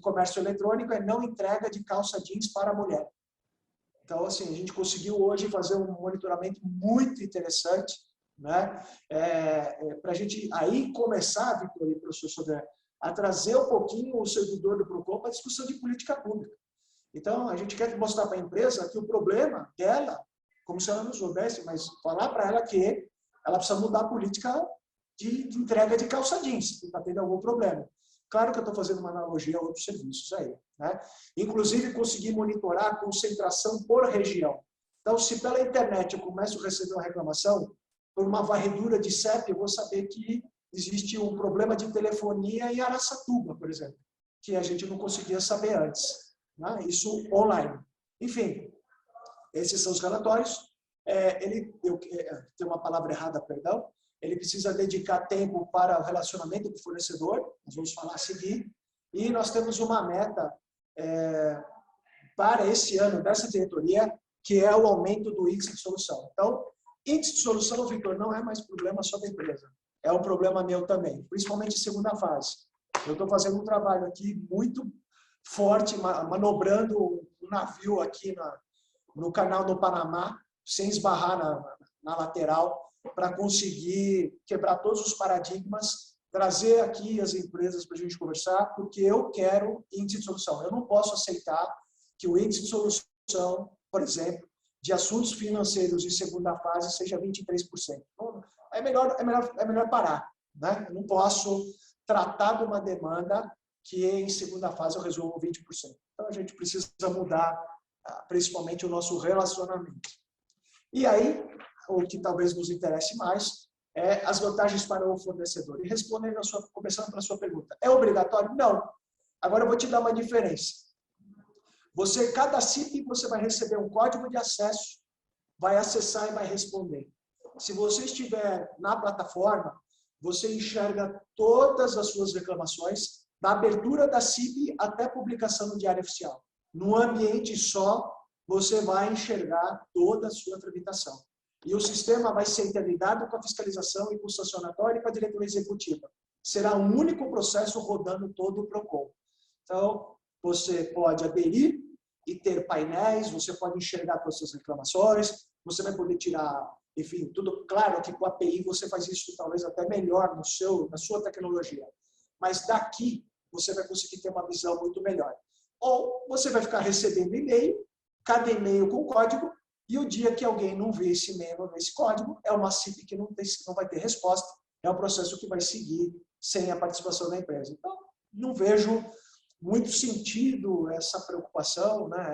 comércio eletrônico é não entrega de calça jeans para a mulher. Então, assim, a gente conseguiu hoje fazer um monitoramento muito interessante, né? Para a gente aí começar, Vitor e professor Sodré, a trazer um pouquinho o servidor do PROCON para a discussão de política pública. Então, a gente quer mostrar para a empresa que o problema dela, como se ela não soubesse, mas falar para ela que ela precisa mudar a política de entrega de calça jeans, se está tendo algum problema. Claro que eu estou fazendo uma analogia a outros serviços aí, né? Inclusive, conseguir monitorar a concentração por região. Então, se pela internet eu começo a receber uma reclamação, por uma varredura de CEP, eu vou saber que existe um problema de telefonia em Araçatuba, por exemplo, que a gente não conseguia saber antes, né? Isso online. Enfim, esses são os relatórios. Tem uma palavra errada, perdão. Ele precisa dedicar tempo para o relacionamento com o fornecedor, nós vamos falar a seguir. E nós temos uma meta para esse ano dessa diretoria, que é o aumento do índice de solução. Então, índice de solução, Vitor, não é mais problema só da empresa. É um problema meu também, principalmente em segunda fase. Eu estou fazendo um trabalho aqui muito forte, manobrando um navio aqui no canal do Panamá, sem esbarrar na lateral, para conseguir quebrar todos os paradigmas, trazer aqui as empresas para a gente conversar, porque eu quero índice de solução. Eu não posso aceitar que o índice de solução, por exemplo, de assuntos financeiros em segunda fase seja 23%. É melhor parar, né? Eu não posso tratar de uma demanda que em segunda fase eu resolvo 20%. Então, a gente precisa mudar, principalmente, o nosso relacionamento. E aí, o que talvez nos interesse mais é as vantagens para o fornecedor. E respondendo começando pela sua pergunta, é obrigatório? Não. Agora eu vou te dar uma diferença. Cada CIP, você vai receber um código de acesso, vai acessar e vai responder. Se você estiver na plataforma, você enxerga todas as suas reclamações, da abertura da CIP até a publicação no Diário Oficial. Num ambiente só, você vai enxergar toda a sua tramitação. E o sistema vai ser interligado com a fiscalização e com o sancionatório e com a diretoria executiva. Será um único processo rodando todo o PROCON. Então, você pode aderir e ter painéis, você pode enxergar todas as reclamações, você vai poder tirar, enfim, tudo. Claro que com a API você faz isso talvez até melhor na sua tecnologia. Mas daqui você vai conseguir ter uma visão muito melhor. Ou você vai ficar recebendo e-mail, cada e-mail com código, e o dia que alguém não vê esse e-mail, esse código, é uma CIP que não vai ter resposta, é um processo que vai seguir sem a participação da empresa. Então, não vejo muito sentido essa preocupação, né?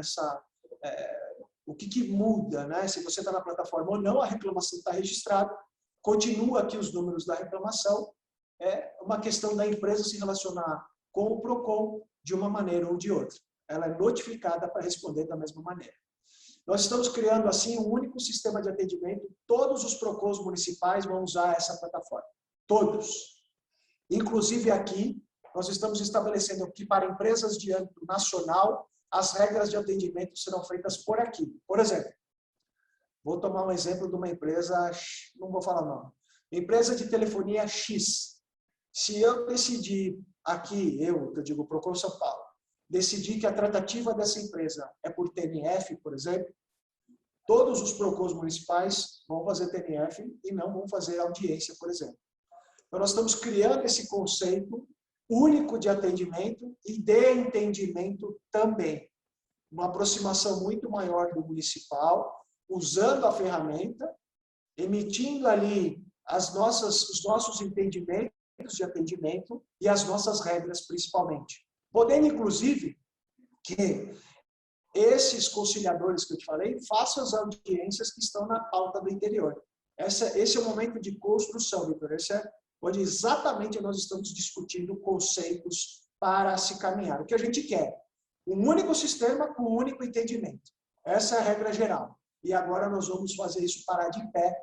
O que muda, né? Se você está na plataforma ou não, a reclamação está registrada, continua aqui os números da reclamação, é uma questão da empresa se relacionar com o PROCON de uma maneira ou de outra. Ela é notificada para responder da mesma maneira. Nós estamos criando, assim, um único sistema de atendimento. Todos os PROCONs municipais vão usar essa plataforma. Todos. Inclusive aqui, nós estamos estabelecendo que para empresas de âmbito nacional, as regras de atendimento serão feitas por aqui. Por exemplo, vou tomar um exemplo de uma empresa, não vou falar o nome, empresa de telefonia X. Se eu decidir aqui, eu digo PROCON São Paulo, decidir que a tratativa dessa empresa é por TNF, por exemplo, todos os PROCONs municipais vão fazer TNF e não vão fazer audiência, por exemplo. Então, nós estamos criando esse conceito único de atendimento e de entendimento também. Uma aproximação muito maior do municipal, usando a ferramenta, emitindo ali os nossos entendimentos de atendimento e as nossas regras, principalmente. Podendo, inclusive, que esses conciliadores que eu te falei façam as audiências que estão na pauta do interior. Esse é o momento de construção, Vitor. Esse é onde exatamente nós estamos discutindo conceitos para se caminhar. O que a gente quer? Um único sistema com um único entendimento. Essa é a regra geral. E agora nós vamos fazer isso parar em pé,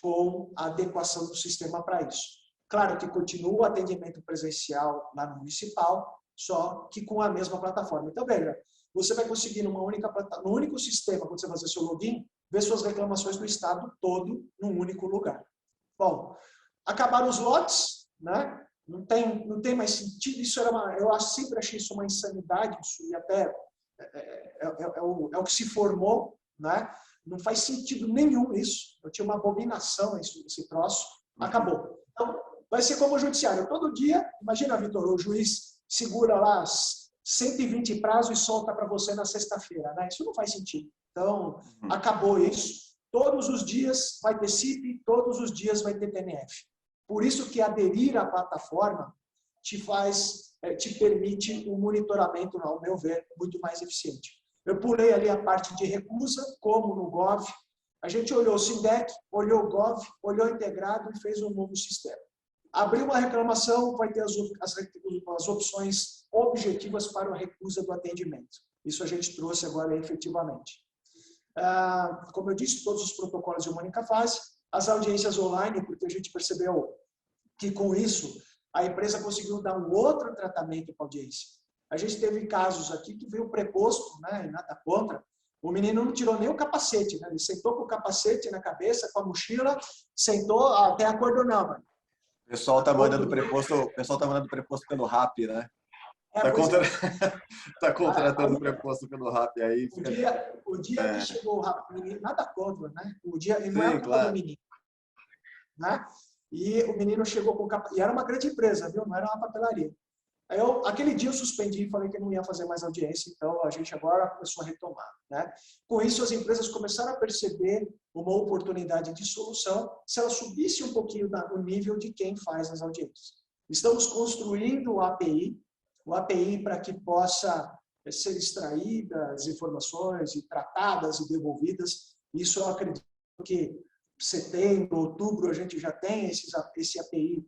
com a adequação do sistema para isso. Claro que continua o atendimento presencial lá no municipal, só que com a mesma plataforma. Então, veja, você vai conseguir no único sistema, quando você fazer seu login, ver suas reclamações do estado todo num único lugar. Bom, acabaram os lotes, né? Não tem mais sentido. Isso eu sempre achei isso uma insanidade, isso, e até é o que se formou, né? Não faz sentido nenhum isso. Eu tinha uma abominação esse troço. Acabou. Então, vai ser como o judiciário. Todo dia, imagina, Vitor, o juiz segura lá 120 prazos e solta para você na sexta-feira, né? Isso não faz sentido. Então, acabou isso. Todos os dias vai ter CIP, todos os dias vai ter DNF. Por isso que aderir à plataforma te permite um monitoramento, ao meu ver, muito mais eficiente. Eu pulei ali a parte de recusa, como no Gov. A gente olhou o SINDEC, olhou o Gov, olhou integrado e fez um novo sistema. Abriu uma reclamação, vai ter as opções objetivas para a recusa do atendimento. Isso a gente trouxe agora efetivamente. Como eu disse, todos os protocolos de uma única fase, as audiências online, porque a gente percebeu que com isso a empresa conseguiu dar um outro tratamento para a audiência. A gente teve casos aqui que veio preposto, né, nada contra, o menino não tirou nem o capacete, né, ele sentou com o capacete na cabeça, com a mochila, sentou, até acordonava. O pessoal está mandando preposto pelo RAP, né? Está contratando preposto pelo RAP aí. O dia que chegou o menino, nada contra, né? O dia, e não Sim, é culpa do menino. Né? E o menino chegou com capacete, e era uma grande empresa, viu? Não era uma papelaria. Aquele dia eu suspendi e falei que não ia fazer mais audiência, então a gente agora começou a retomar. Né? Com isso, as empresas começaram a perceber uma oportunidade de solução se ela subisse um pouquinho o nível de quem faz as audiências. Estamos construindo o API para que possa ser extraídas informações e tratadas e devolvidas. Isso eu acredito que setembro, outubro, a gente já tem esse API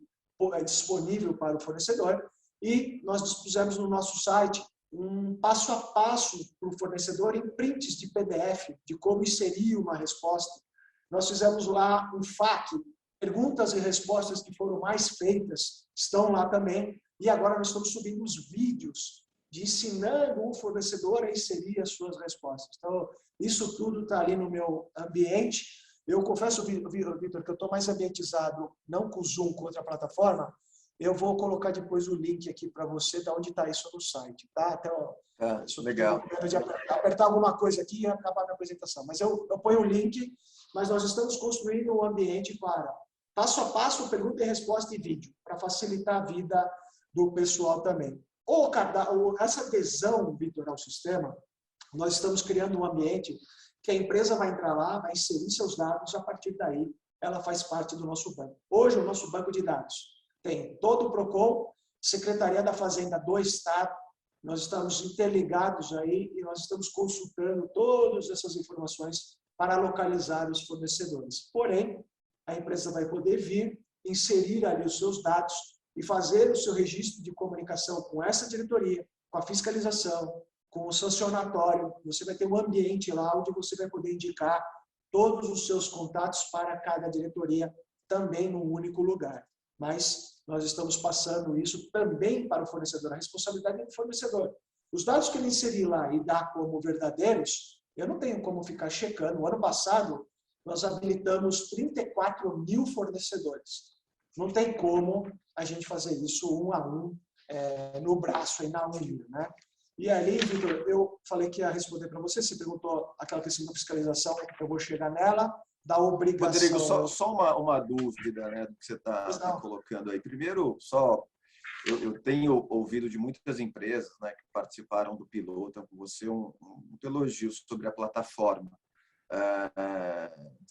disponível para o fornecedor. E nós dispusemos no nosso site um passo a passo para o fornecedor em prints de PDF, de como inserir uma resposta. Nós fizemos lá um FAQ, perguntas e respostas que foram mais feitas, estão lá também. E agora nós estamos subindo os vídeos ensinando o fornecedor a inserir as suas respostas. Então, isso tudo está ali no meu ambiente. Eu confesso, Vitor, que eu estou mais ambientizado, não com o Zoom, com outra plataforma. Eu vou colocar depois o link aqui para você, de onde está isso no site, tá? Até legal. De apertar alguma coisa aqui e acabar a minha apresentação. Mas eu ponho o link, mas nós estamos construindo um ambiente para passo a passo, pergunta e resposta e vídeo, para facilitar a vida do pessoal também. Essa adesão, Vitor, ao sistema, nós estamos criando um ambiente que a empresa vai entrar lá, vai inserir seus dados, a partir daí ela faz parte do nosso banco. Hoje, o nosso banco de dados tem todo o PROCON, Secretaria da Fazenda do Estado, nós estamos interligados aí e nós estamos consultando todas essas informações para localizar os fornecedores. Porém, a empresa vai poder vir, inserir ali os seus dados e fazer o seu registro de comunicação com essa diretoria, com a fiscalização, com o sancionatório. Você vai ter um ambiente lá onde você vai poder indicar todos os seus contatos para cada diretoria, também num único lugar. Mas nós estamos passando isso também para o fornecedor, a responsabilidade é do fornecedor. Os dados que ele inserir lá e dar como verdadeiros, eu não tenho como ficar checando. No ano passado, nós habilitamos 34 mil fornecedores. Não tem como a gente fazer isso um a um, no braço, aí na unha, né? E ali, Vitor, eu falei que ia responder para você, você perguntou aquela questão da fiscalização, eu vou chegar nela, da obrigação... Rodrigo, só uma dúvida, né, do que você está colocando aí. Primeiro, eu tenho ouvido de muitas empresas, né, que participaram do piloto, com você um elogio sobre a plataforma,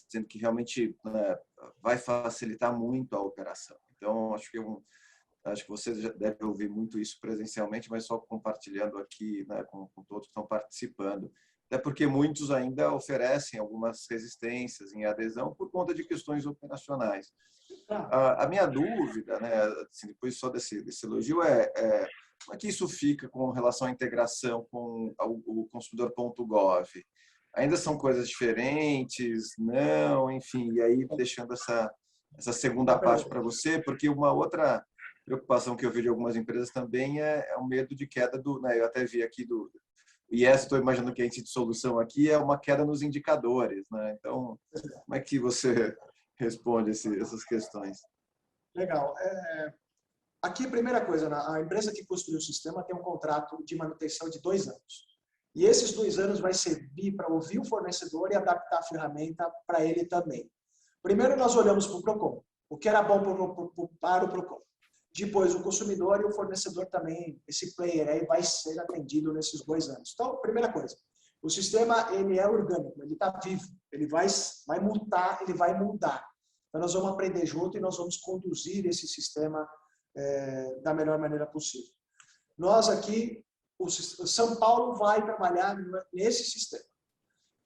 dizendo que realmente, né, vai facilitar muito a operação. Então, acho que você já deve ouvir muito isso presencialmente, mas só compartilhando aqui, né, com todos que estão participando. Até porque muitos ainda oferecem algumas resistências em adesão por conta de questões operacionais. A minha dúvida, né, assim, depois só desse elogio, como é que isso fica com relação à integração com o consumidor.gov? Ainda são coisas diferentes? Não? Enfim, e aí deixando essa segunda parte para você, porque uma outra preocupação que eu vi de algumas empresas também é o medo de queda do... Né, eu até vi aqui do IES, estou imaginando que a índice de solução aqui é uma queda nos indicadores, né? Então, como é que você responde essas questões? Legal. Aqui, primeira coisa, a empresa que construiu o sistema tem um contrato de manutenção de 2 anos. E esses 2 anos vai servir para ouvir o fornecedor e adaptar a ferramenta para ele também. Primeiro, nós olhamos para o PROCON, o que era bom para o PROCON. Depois, o consumidor e o fornecedor também, esse player aí vai ser atendido nesses 2 anos. Então, primeira coisa, o sistema ele é orgânico, ele está vivo, ele vai mutar, ele vai mudar. Então, nós vamos aprender junto e nós vamos conduzir esse sistema da melhor maneira possível. Nós aqui, o São Paulo vai trabalhar nesse sistema.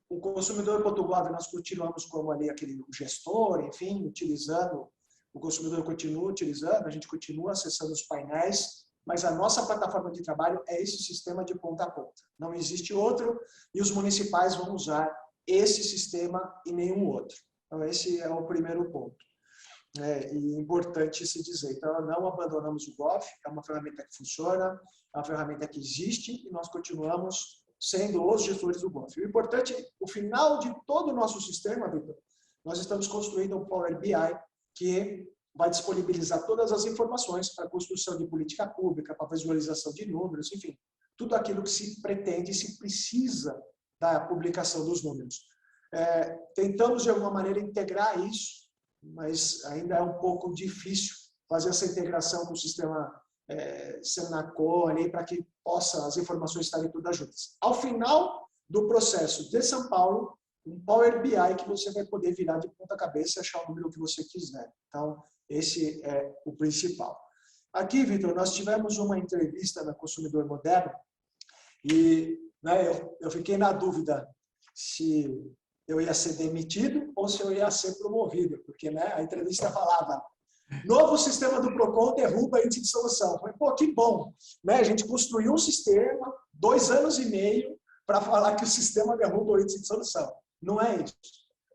O consumidor.gov nós continuamos como ali aquele gestor, enfim, utilizando, o consumidor continua utilizando, a gente continua acessando os painéis, mas a nossa plataforma de trabalho é esse sistema de ponta a ponta. Não existe outro e os municipais vão usar esse sistema e nenhum outro. Então, esse é o primeiro ponto. E importante se dizer. Então, não abandonamos o GOV, é uma ferramenta que funciona, é uma ferramenta que existe e nós continuamos sendo os gestores do GOV. O importante, o final de todo o nosso sistema, Vitor, nós estamos construindo um Power BI que vai disponibilizar todas as informações para a construção de política pública, para a visualização de números, enfim, tudo aquilo que se pretende e se precisa da publicação dos números. Tentamos, de alguma maneira, integrar isso, mas ainda é um pouco difícil fazer essa integração com o sistema Senacon, para que as informações estarem todas juntas. Ao final do processo de São Paulo, um Power BI que você vai poder virar de ponta cabeça e achar o número que você quiser. Então, esse é o principal. Aqui, Vitor, nós tivemos uma entrevista na Consumidor Moderno e eu fiquei na dúvida se eu ia ser demitido ou se eu ia ser promovido, porque a entrevista falava: novo sistema do PROCON derruba índice de solução. Eu falei, pô, que bom. A gente construiu um sistema, 2 anos e meio, para falar que o sistema derruba o índice de solução. Não é isso.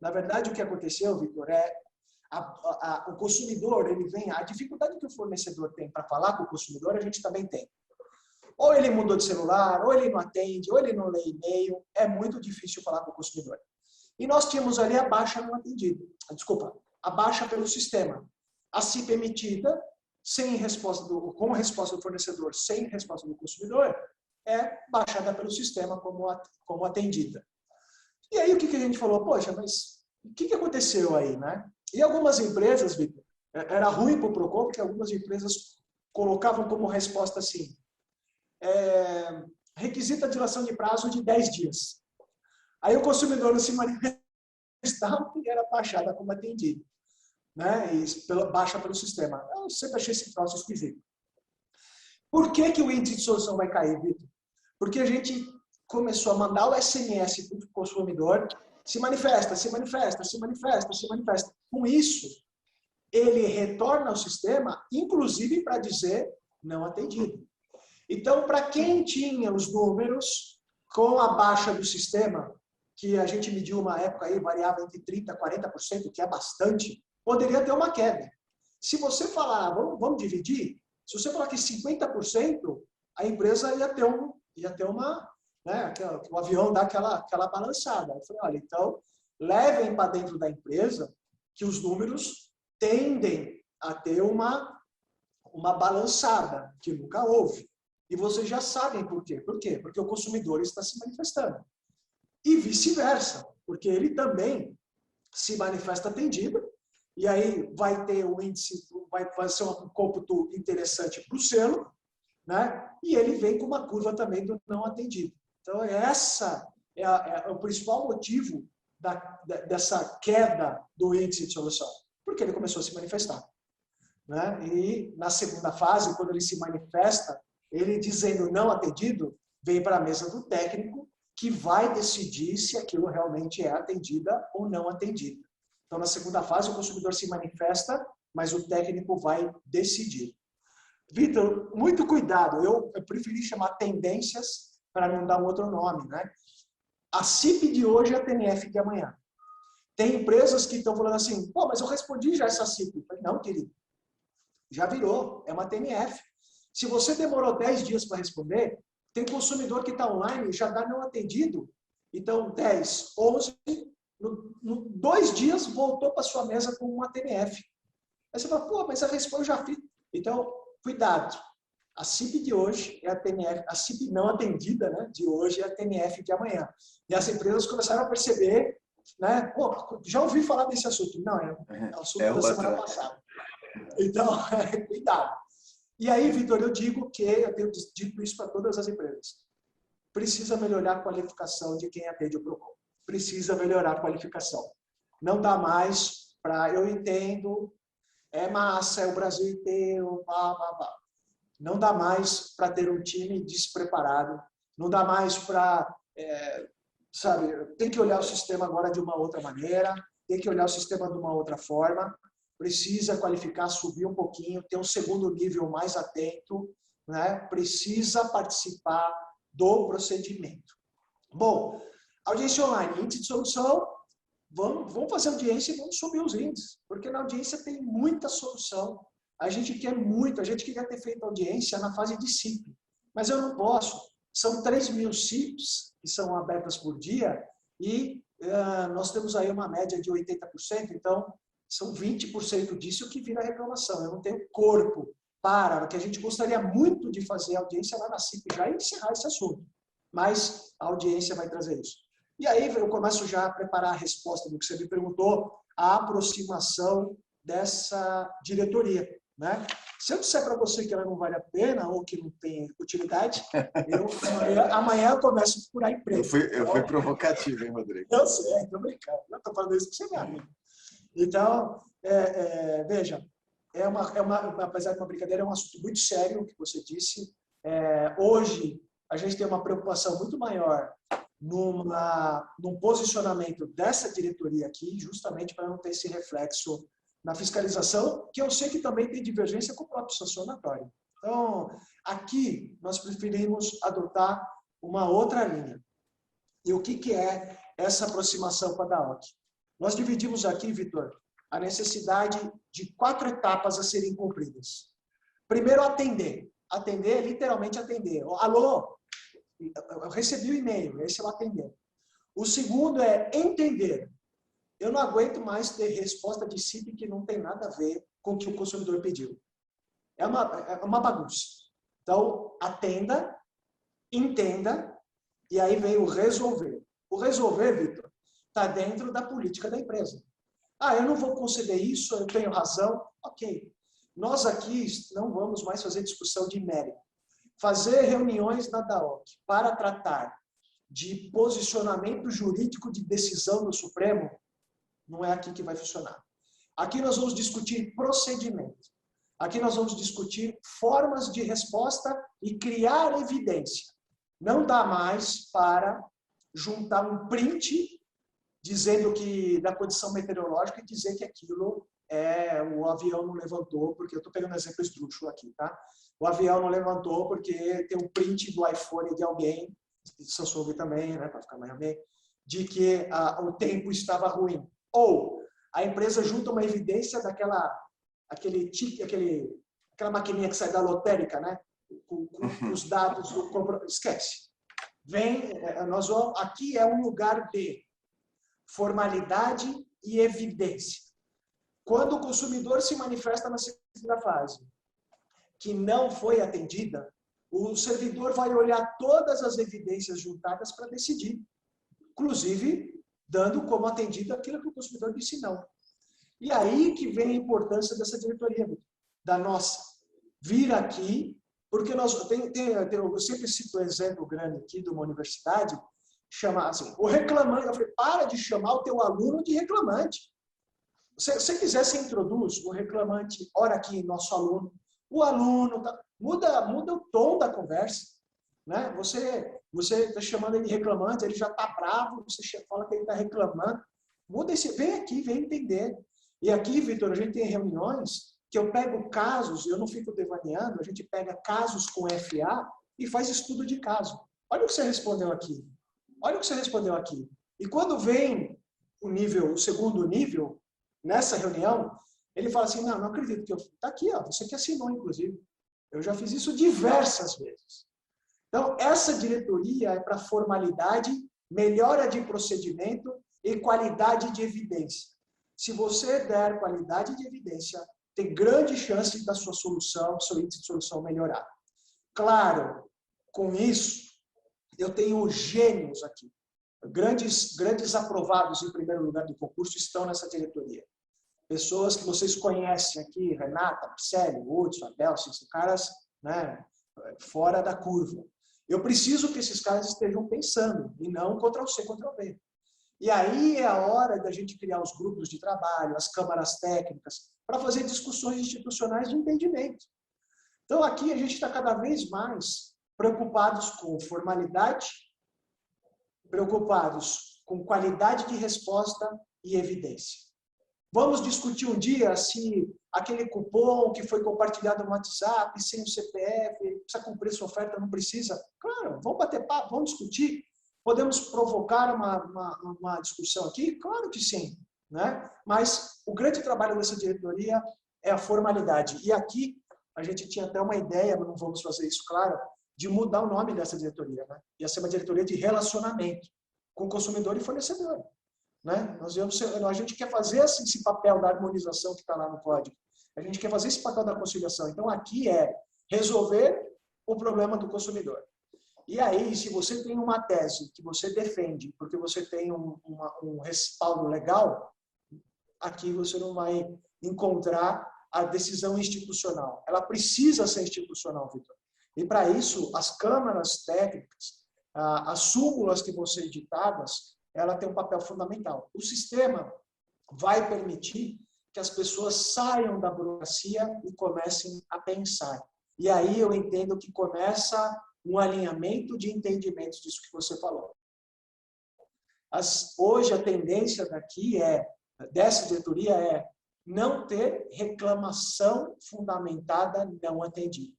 Na verdade, o que aconteceu, Vitor, o consumidor, ele vem, a dificuldade que o fornecedor tem para falar com o consumidor, a gente também tem. Ou ele mudou de celular, ou ele não atende, ou ele não lê e-mail, é muito difícil falar com o consumidor. E nós tínhamos ali a baixa não atendida, a baixa pelo sistema. A CIP emitida, com resposta do fornecedor, sem resposta do consumidor, é baixada pelo sistema como atendida. E aí o que a gente falou? Poxa, mas o que aconteceu aí, E algumas empresas, Victor, era ruim para o PROCON, porque algumas empresas colocavam como resposta assim, requisita dilação de prazo de 10 dias. Aí o consumidor não se manifestava e era baixada como atendido. E baixa pelo sistema. Eu sempre achei esse troço esquisito. Por que o índice de solução vai cair, Vitor? Porque a gente começou a mandar o SMS para o consumidor, se manifesta, se manifesta, se manifesta, se manifesta. Com isso, ele retorna ao sistema, inclusive para dizer não atendido. Então, para quem tinha os números com a baixa do sistema, que a gente mediu uma época aí, variava entre 30% a 40%, que é bastante, poderia ter uma queda. Se você falar, vamos dividir, se você falar que 50%, a empresa ia ter o avião dá aquela balançada. Eu falei, olha, então, levem para dentro da empresa que os números tendem a ter uma balançada, que nunca houve. E vocês já sabem por quê. Por quê? Porque o consumidor está se manifestando. E vice-versa, porque ele também se manifesta atendido, e aí vai ter o índice, vai ser um cômputo interessante para o selo, e ele vem com uma curva também do não atendido. Então, essa é o principal motivo dessa queda do índice de solução, porque ele começou a se manifestar. E na segunda fase, quando ele se manifesta, ele dizendo não atendido, vem para a mesa do técnico, que vai decidir se aquilo realmente é atendida ou não atendida. Então, na segunda fase, o consumidor se manifesta, mas o técnico vai decidir. Vitor, muito cuidado. Eu preferi chamar tendências para não dar um outro nome, né? A CIP de hoje é a TNF de amanhã. Tem empresas que estão falando assim, pô, mas eu respondi já essa CIP. Eu falei, não, querido, já virou, é uma TNF. Se você demorou 10 dias para responder, tem consumidor que está online e já dá não atendido. Então, 10, 11, 2 dias voltou para sua mesa com uma TNF. Aí você fala, pô, mas a resposta eu já fiz. Então, cuidado. A CIP de hoje é a TNF, a CIP não atendida, né, de hoje é a TNF de amanhã. E as empresas começaram a perceber, né, pô, já ouvi falar desse assunto. Não, é o assunto da semana passada. Então, cuidado. E aí, Vitor, eu digo que, eu tenho dito isso para todas as empresas, precisa melhorar a qualificação de quem atende o PROCON. Precisa melhorar a qualificação. Não dá mais para, eu entendo, é massa, é o Brasil inteiro, blá, blá, blá. Não dá mais para ter um time despreparado, não dá mais para, sabe, tem que olhar o sistema agora de uma outra maneira, tem que olhar o sistema de uma outra forma, precisa qualificar, subir um pouquinho, ter um segundo nível mais atento, né? Precisa participar do procedimento. Bom, audiência online, índice de solução, vamos fazer audiência e vamos subir os índices, porque na audiência tem muita solução. A gente quer muito, a gente queria ter feito audiência na fase de CIP, mas eu não posso. São 3.000 CIPs que são abertas por dia e nós temos aí uma média de 80%, então são 20% disso que vira reclamação. Eu não tenho corpo para, que a gente gostaria muito de fazer audiência lá na CIP já e encerrar esse assunto, mas a audiência vai trazer isso. E aí eu começo já a preparar a resposta do que você me perguntou, a aproximação dessa diretoria. Né? Se eu disser para você que ela não vale a pena ou que não tem utilidade, amanhã eu começo a procurar emprego. Eu fui provocativo, hein, Rodrigo? Eu sei, estou brincando. Eu estou falando isso para você, meu amigo. Então, veja, apesar de uma brincadeira, é um assunto muito sério o que você disse. Hoje, a gente tem uma preocupação muito maior num posicionamento dessa diretoria aqui, justamente para não ter esse reflexo na fiscalização, que eu sei que também tem divergência com o próprio sancionatório. Então, aqui nós preferimos adotar uma outra linha. E o que é essa aproximação com a DAOC? Nós dividimos aqui, Vitor, a necessidade de 4 etapas a serem cumpridas. Primeiro, atender. Atender é literalmente atender. Alô, eu recebi o e-mail, esse é o atender. O segundo é entender. Eu não aguento mais ter resposta de CIP que não tem nada a ver com o que o consumidor pediu. É uma bagunça. Então, atenda, entenda, e aí vem o resolver. O resolver, Vitor, está dentro da política da empresa. Ah, eu não vou conceder isso, eu tenho razão. Ok. Nós aqui não vamos mais fazer discussão de mérito. Fazer reuniões na DAOC para tratar de posicionamento jurídico de decisão do Supremo, não é aqui que vai funcionar. Aqui nós vamos discutir procedimento. Aqui nós vamos discutir formas de resposta e criar evidência. Não dá mais para juntar um print dizendo que da condição meteorológica e dizer que aquilo o avião não levantou, porque eu estou pegando exemplo esdrúxulo aqui, tá? O avião não levantou porque tem um print do iPhone de alguém, de Samsung também, né, para ficar mais bem, de que o tempo estava ruim. Ou a empresa junta uma evidência aquela maquininha que sai da lotérica, né? Com os dados do comprador. Esquece. Aqui é um lugar de formalidade e evidência. Quando o consumidor se manifesta na segunda fase, que não foi atendida, o servidor vai olhar todas as evidências juntadas para decidir. Inclusive, dando como atendido aquilo que o consumidor disse não. E aí que vem a importância dessa diretoria, da nossa. Vir aqui, porque eu sempre cito um exemplo grande aqui de uma universidade, chama assim, o reclamante, eu falei, para de chamar o teu aluno de reclamante. Se você quiser, você introduz o reclamante, ora aqui, nosso aluno, o aluno, muda o tom da conversa. Né? Você está chamando ele de reclamante, ele já está bravo, você fala que ele está reclamando. vem aqui, vem entender. E aqui, Vitor, a gente tem reuniões que eu pego casos, eu não fico devaneando, a gente pega casos com FA e faz estudo de caso. Olha o que você respondeu aqui. Olha o que você respondeu aqui. E quando vem o segundo nível, nessa reunião, ele fala assim, não acredito que eu... Está aqui, ó, você que assinou, inclusive. Eu já fiz isso diversas vezes. Então, essa diretoria é para formalidade, melhora de procedimento e qualidade de evidência. Se você der qualidade de evidência, tem grande chance da sua solução, seu índice de solução melhorar. Claro, com isso, eu tenho gênios aqui. Grandes aprovados em primeiro lugar do concurso estão nessa diretoria. Pessoas que vocês conhecem aqui, Renata, Picélio, Hudson, Abel, esses caras, né, fora da curva. Eu preciso que esses caras estejam pensando, e não Ctrl+C, Ctrl+V. E aí é a hora da gente criar os grupos de trabalho, as câmaras técnicas, para fazer discussões institucionais de entendimento. Então, aqui a gente está cada vez mais preocupados com formalidade, preocupados com qualidade de resposta e evidência. Vamos discutir um dia se aquele cupom que foi compartilhado no WhatsApp, sem o CPF, precisa cumprir sua oferta, não precisa? Claro, vamos bater papo, vamos discutir. Podemos provocar uma discussão aqui? Claro que sim. Né? Mas o grande trabalho dessa diretoria é a formalidade. E aqui a gente tinha até uma ideia, mas não vamos fazer isso, claro, de mudar o nome dessa diretoria. Né? Ia ser uma diretoria de relacionamento com consumidor e fornecedor. Né? A gente quer fazer esse papel da harmonização que está lá no código. A gente quer fazer esse papel da conciliação. Então, aqui é resolver o problema do consumidor. E aí, se você tem uma tese que você defende, porque você tem um respaldo legal, aqui você não vai encontrar a decisão institucional. Ela precisa ser institucional, Vitor. E, para isso, as câmaras técnicas, as súmulas que vão ser editadas, ela tem um papel fundamental. O sistema vai permitir que as pessoas saiam da burocracia e comecem a pensar. E aí eu entendo que começa um alinhamento de entendimentos disso que você falou. Hoje a tendência dessa diretoria é não ter reclamação fundamentada não atendida.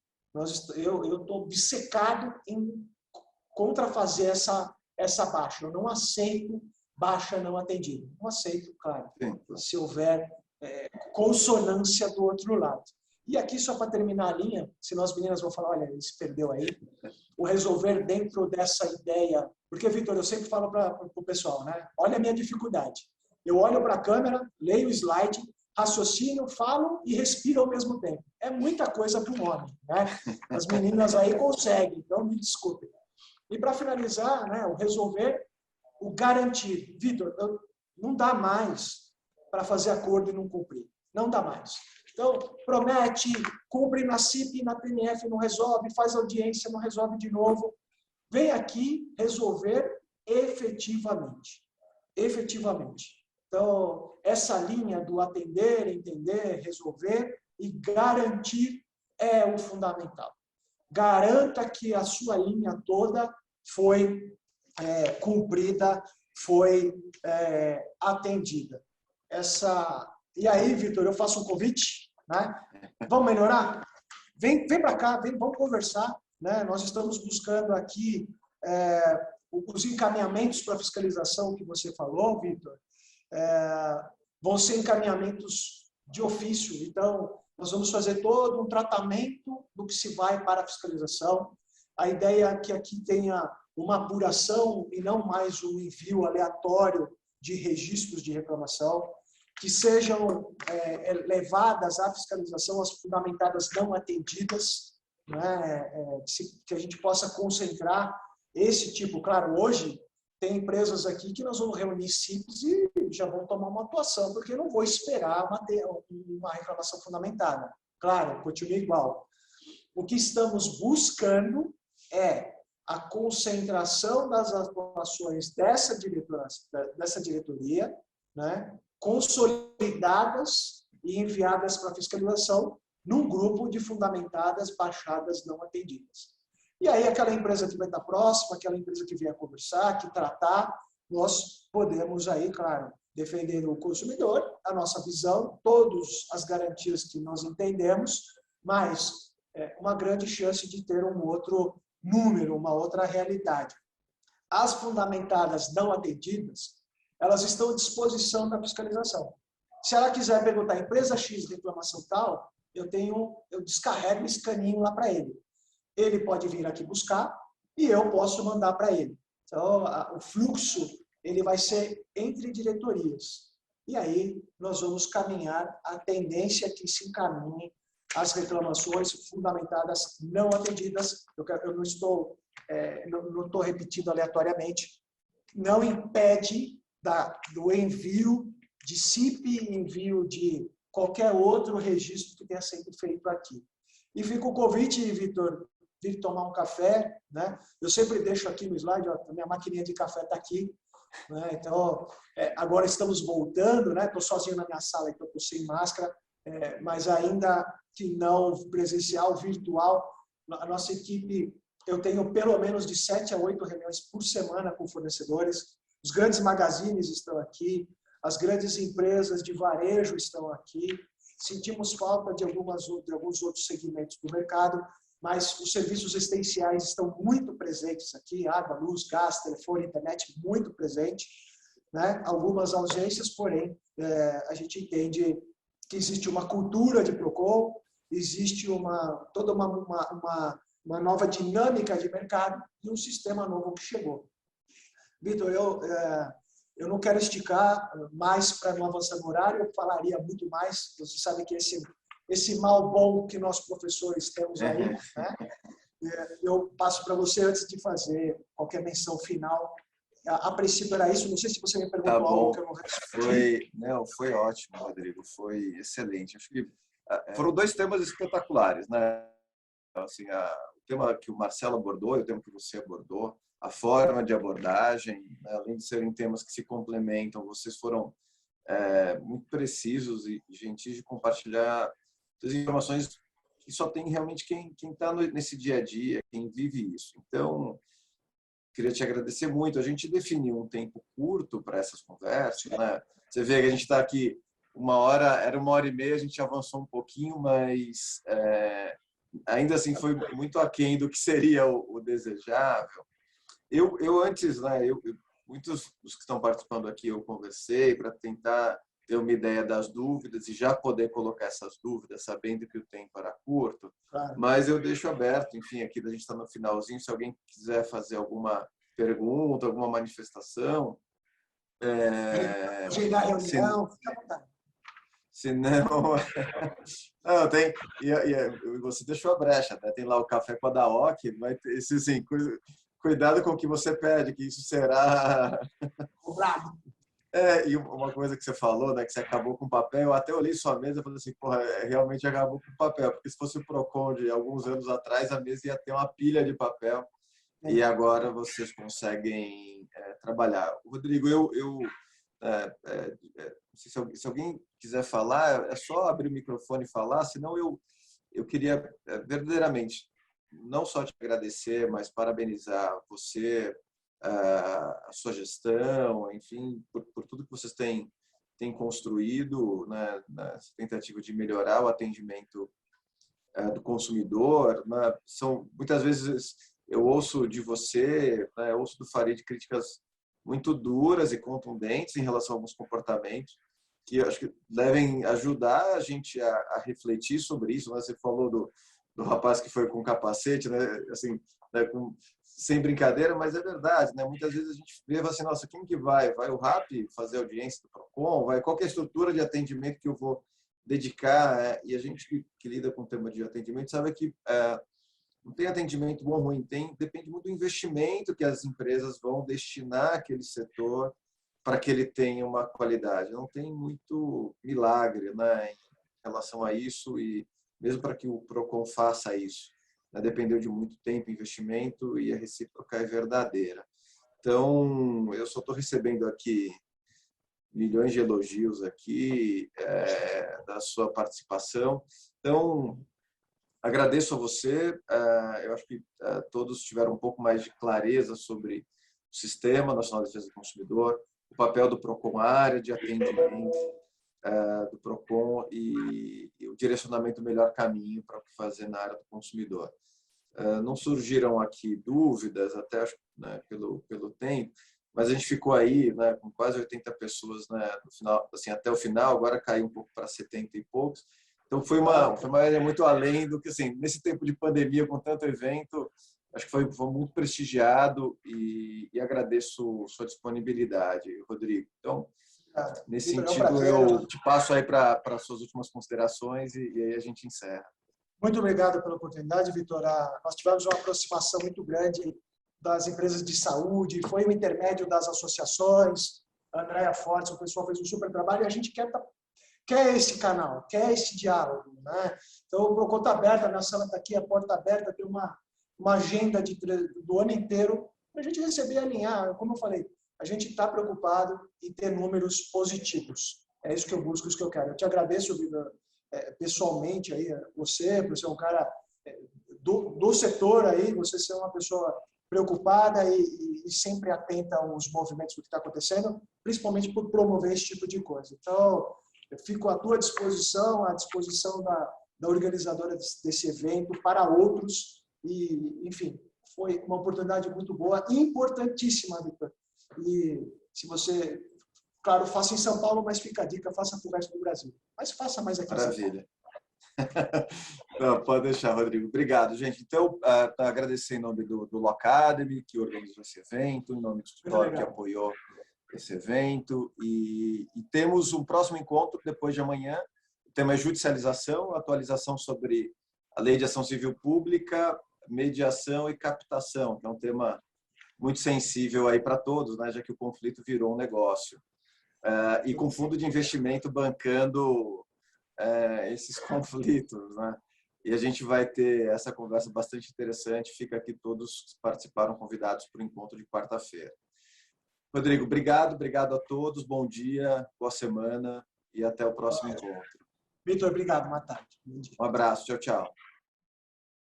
Eu estou obcecado em contrafazer essa baixa. Eu não aceito baixa não atendida. Não aceito, claro, se houver consonância do outro lado. E aqui, só para terminar a linha, senão as meninas vão falar, olha, ele se perdeu aí, o resolver dentro dessa ideia. Porque, Vitor, eu sempre falo para o pessoal, né? Olha a minha dificuldade. Eu olho para a câmera, leio o slide, raciocínio, falo e respiro ao mesmo tempo. É muita coisa para um homem, né? As meninas aí conseguem, então me desculpem. E para finalizar, né, o resolver, o garantir. Vitor, não dá mais para fazer acordo e não cumprir. Não dá mais. Então, promete, cumpre na CIP, na PNF, não resolve, faz audiência, não resolve de novo. Vem aqui resolver efetivamente. Efetivamente. Então, essa linha do atender, entender, resolver e garantir é o fundamental. Garanta que a sua linha toda foi cumprida, foi atendida. E aí, Vitor, eu faço um convite, né? Vamos melhorar? Vem para cá, vamos conversar. Né? Nós estamos buscando aqui os encaminhamentos para fiscalização que você falou, Vitor. Vão ser encaminhamentos de ofício. Então, nós vamos fazer todo um tratamento do que se vai para a fiscalização. A ideia é que aqui tenha uma apuração e não mais um envio aleatório de registros de reclamação, que sejam levadas à fiscalização as fundamentadas não atendidas, né? Que a gente possa concentrar esse tipo. Claro, hoje tem empresas aqui que nós vamos reunir CIPs e já vão tomar uma atuação, porque eu não vou esperar uma reclamação fundamentada. Claro, continua igual. O que estamos buscando é a concentração das atuações dessa diretoria, né, consolidadas e enviadas para a fiscalização num grupo de fundamentadas baixadas não atendidas. E aí aquela empresa que vai estar próxima, aquela empresa que vier conversar, que tratar, nós podemos aí, claro, defender o consumidor, a nossa visão, todas as garantias que nós entendemos, mas uma grande chance de ter um outro número, uma outra realidade. As fundamentadas não atendidas, elas estão à disposição da fiscalização. Se ela quiser perguntar, empresa X, reclamação tal, eu descarrego esse caninho lá para ele. Ele pode vir aqui buscar e eu posso mandar para ele. Então, o fluxo ele vai ser entre diretorias. E aí nós vamos caminhar a tendência que se encaminhe as reclamações fundamentadas não atendidas. Eu não estou repetindo aleatoriamente. Não impede do envio de CIP, envio de qualquer outro registro que tenha sido feito aqui. E fica o convite, Vitor, vir tomar um café, né? Eu sempre deixo aqui no slide, ó, a minha maquininha de café está aqui, né? Então, agora estamos voltando, né? Estou sozinho na minha sala, então estou sem máscara, mas ainda que não presencial, virtual, a nossa equipe, eu tenho pelo menos de 7 a 8 reuniões por semana com fornecedores, os grandes magazines estão aqui, as grandes empresas de varejo estão aqui, sentimos falta de alguns outros segmentos do mercado, mas os serviços essenciais estão muito presentes aqui, água, luz, gás, telefone, internet, muito presente, né? Algumas ausências, porém, a gente entende que existe uma cultura de Procon, existe toda uma nova dinâmica de mercado e um sistema novo que chegou. Vitor, eu não quero esticar mais para não avançar no horário, eu falaria muito mais, você sabe que esse mal bom que nós professores temos aí, né? Eu passo para você antes de fazer qualquer menção final. A princípio era isso, não sei se você me perguntou algo que eu não respondi. Foi ótimo, Rodrigo, foi excelente. Acho que foram 2 temas espetaculares, né? Assim, o tema que o Marcelo abordou e o tema que você abordou, a forma de abordagem, né? Além de serem temas que se complementam, vocês foram muito precisos e gentis de compartilhar as informações que só tem realmente quem está nesse dia a dia, quem vive isso. Então, queria te agradecer muito. A gente definiu um tempo curto para essas conversas, né? Você vê que a gente está aqui 1 hora, era 1h30, a gente avançou um pouquinho, mas ainda assim foi muito aquém do que seria o desejável. Eu antes, né? Muitos dos que estão participando aqui eu conversei para tentar ter uma ideia das dúvidas e já poder colocar essas dúvidas, sabendo que o tempo era curto. Claro. Mas eu deixo aberto, enfim, aqui a gente está no finalzinho, se alguém quiser fazer alguma pergunta, alguma manifestação. Chegar a reunião, fica à vontade. Se não, não tem. E você deixou a brecha, né? Tem lá o café com a Daoc, vai ter esse, assim, cuidado com o que você pede, que isso será cobrado. E uma coisa que você falou, né, que você acabou com o papel, eu até olhei sua mesa e falei assim, porra, realmente acabou com o papel, porque se fosse o Procon de alguns anos atrás, a mesa ia ter uma pilha de papel e agora vocês conseguem trabalhar. Rodrigo, não sei se alguém quiser falar, é só abrir o microfone e falar, senão eu queria verdadeiramente não só te agradecer, mas parabenizar você, a sua gestão, enfim, por tudo que vocês têm construído, né, nessa tentativa de melhorar o atendimento do consumidor. Né? Muitas vezes eu ouço de você, né, eu ouço do Farid críticas muito duras e contundentes em relação a alguns comportamentos que eu acho que devem ajudar a gente a refletir sobre isso. Né? Você falou do rapaz que foi com capacete, né? Assim, né, sem brincadeira, mas é verdade, né? Muitas vezes a gente vê assim, nossa, quem que vai? Vai o RAP fazer audiência do Procon? Vai qualquer estrutura de atendimento que eu vou dedicar? E a gente que lida com o tema de atendimento sabe que não tem atendimento bom ou ruim, depende muito do investimento que as empresas vão destinar àquele setor para que ele tenha uma qualidade. Não tem muito milagre, né, em relação a isso, e mesmo para que o Procon faça isso, né, dependeu de muito tempo, investimento, e a recíproca é verdadeira. Então, eu só estou recebendo aqui milhões de elogios aqui da sua participação. Então, agradeço a você. Eu acho que todos tiveram um pouco mais de clareza sobre o Sistema Nacional de Defesa do Consumidor, o papel do PROCON, a área de atendimento do PROCON e o direcionamento do melhor caminho para o que fazer na área do consumidor. Não surgiram aqui dúvidas, até né, pelo tempo, mas a gente ficou aí, né, com quase 80 pessoas, né, no final, assim, até o final, agora caiu um pouco para 70 e poucos. Então foi uma área muito além do que, assim, nesse tempo de pandemia, com tanto evento, acho que foi muito prestigiado e agradeço sua disponibilidade, Rodrigo. Então, nesse sentido, eu te passo aí para as suas últimas considerações e aí a gente encerra. Muito obrigado pela oportunidade, Vitor. Nós tivemos uma aproximação muito grande das empresas de saúde, foi o intermédio das associações, a Andréa Fortes, o pessoal fez um super trabalho e a gente quer esse canal, quer esse diálogo, né? Então, o PROCON está aberto, a minha sala está aqui, a porta aberta, tem uma agenda do ano inteiro para a gente receber e alinhar. Como eu falei, a gente está preocupado em ter números positivos. É isso que eu busco, isso que eu quero. Eu te agradeço, Vitor, pessoalmente, aí, você, por ser um cara do setor, aí, você ser uma pessoa preocupada e sempre atenta aos movimentos do que está acontecendo, principalmente por promover esse tipo de coisa. Então, eu fico à tua disposição, à disposição da organizadora desse evento, para outros, e, enfim, foi uma oportunidade muito boa, importantíssima, Vitor. E se você, claro, faça em São Paulo, mas fica a dica, faça pro resto do Brasil. Mas faça mais aqui. Maravilha. Não, pode deixar, Rodrigo. Obrigado, gente. Então, agradecer em nome do Law Academy, que organizou esse evento, em nome do escritório que apoiou esse evento. E temos um próximo encontro depois de amanhã. O tema é judicialização, atualização sobre a Lei de Ação Civil Pública, mediação e captação, que é um tema muito sensível aí para todos, né, já que o conflito virou um negócio. E com fundo de investimento bancando esses conflitos, né? E a gente vai ter essa conversa bastante interessante. Fica aqui todos que participaram convidados para o encontro de quarta-feira. Rodrigo, obrigado a todos. Bom dia, boa semana e até o próximo encontro. Vitor, obrigado. Boa tarde. Um abraço. Tchau, tchau.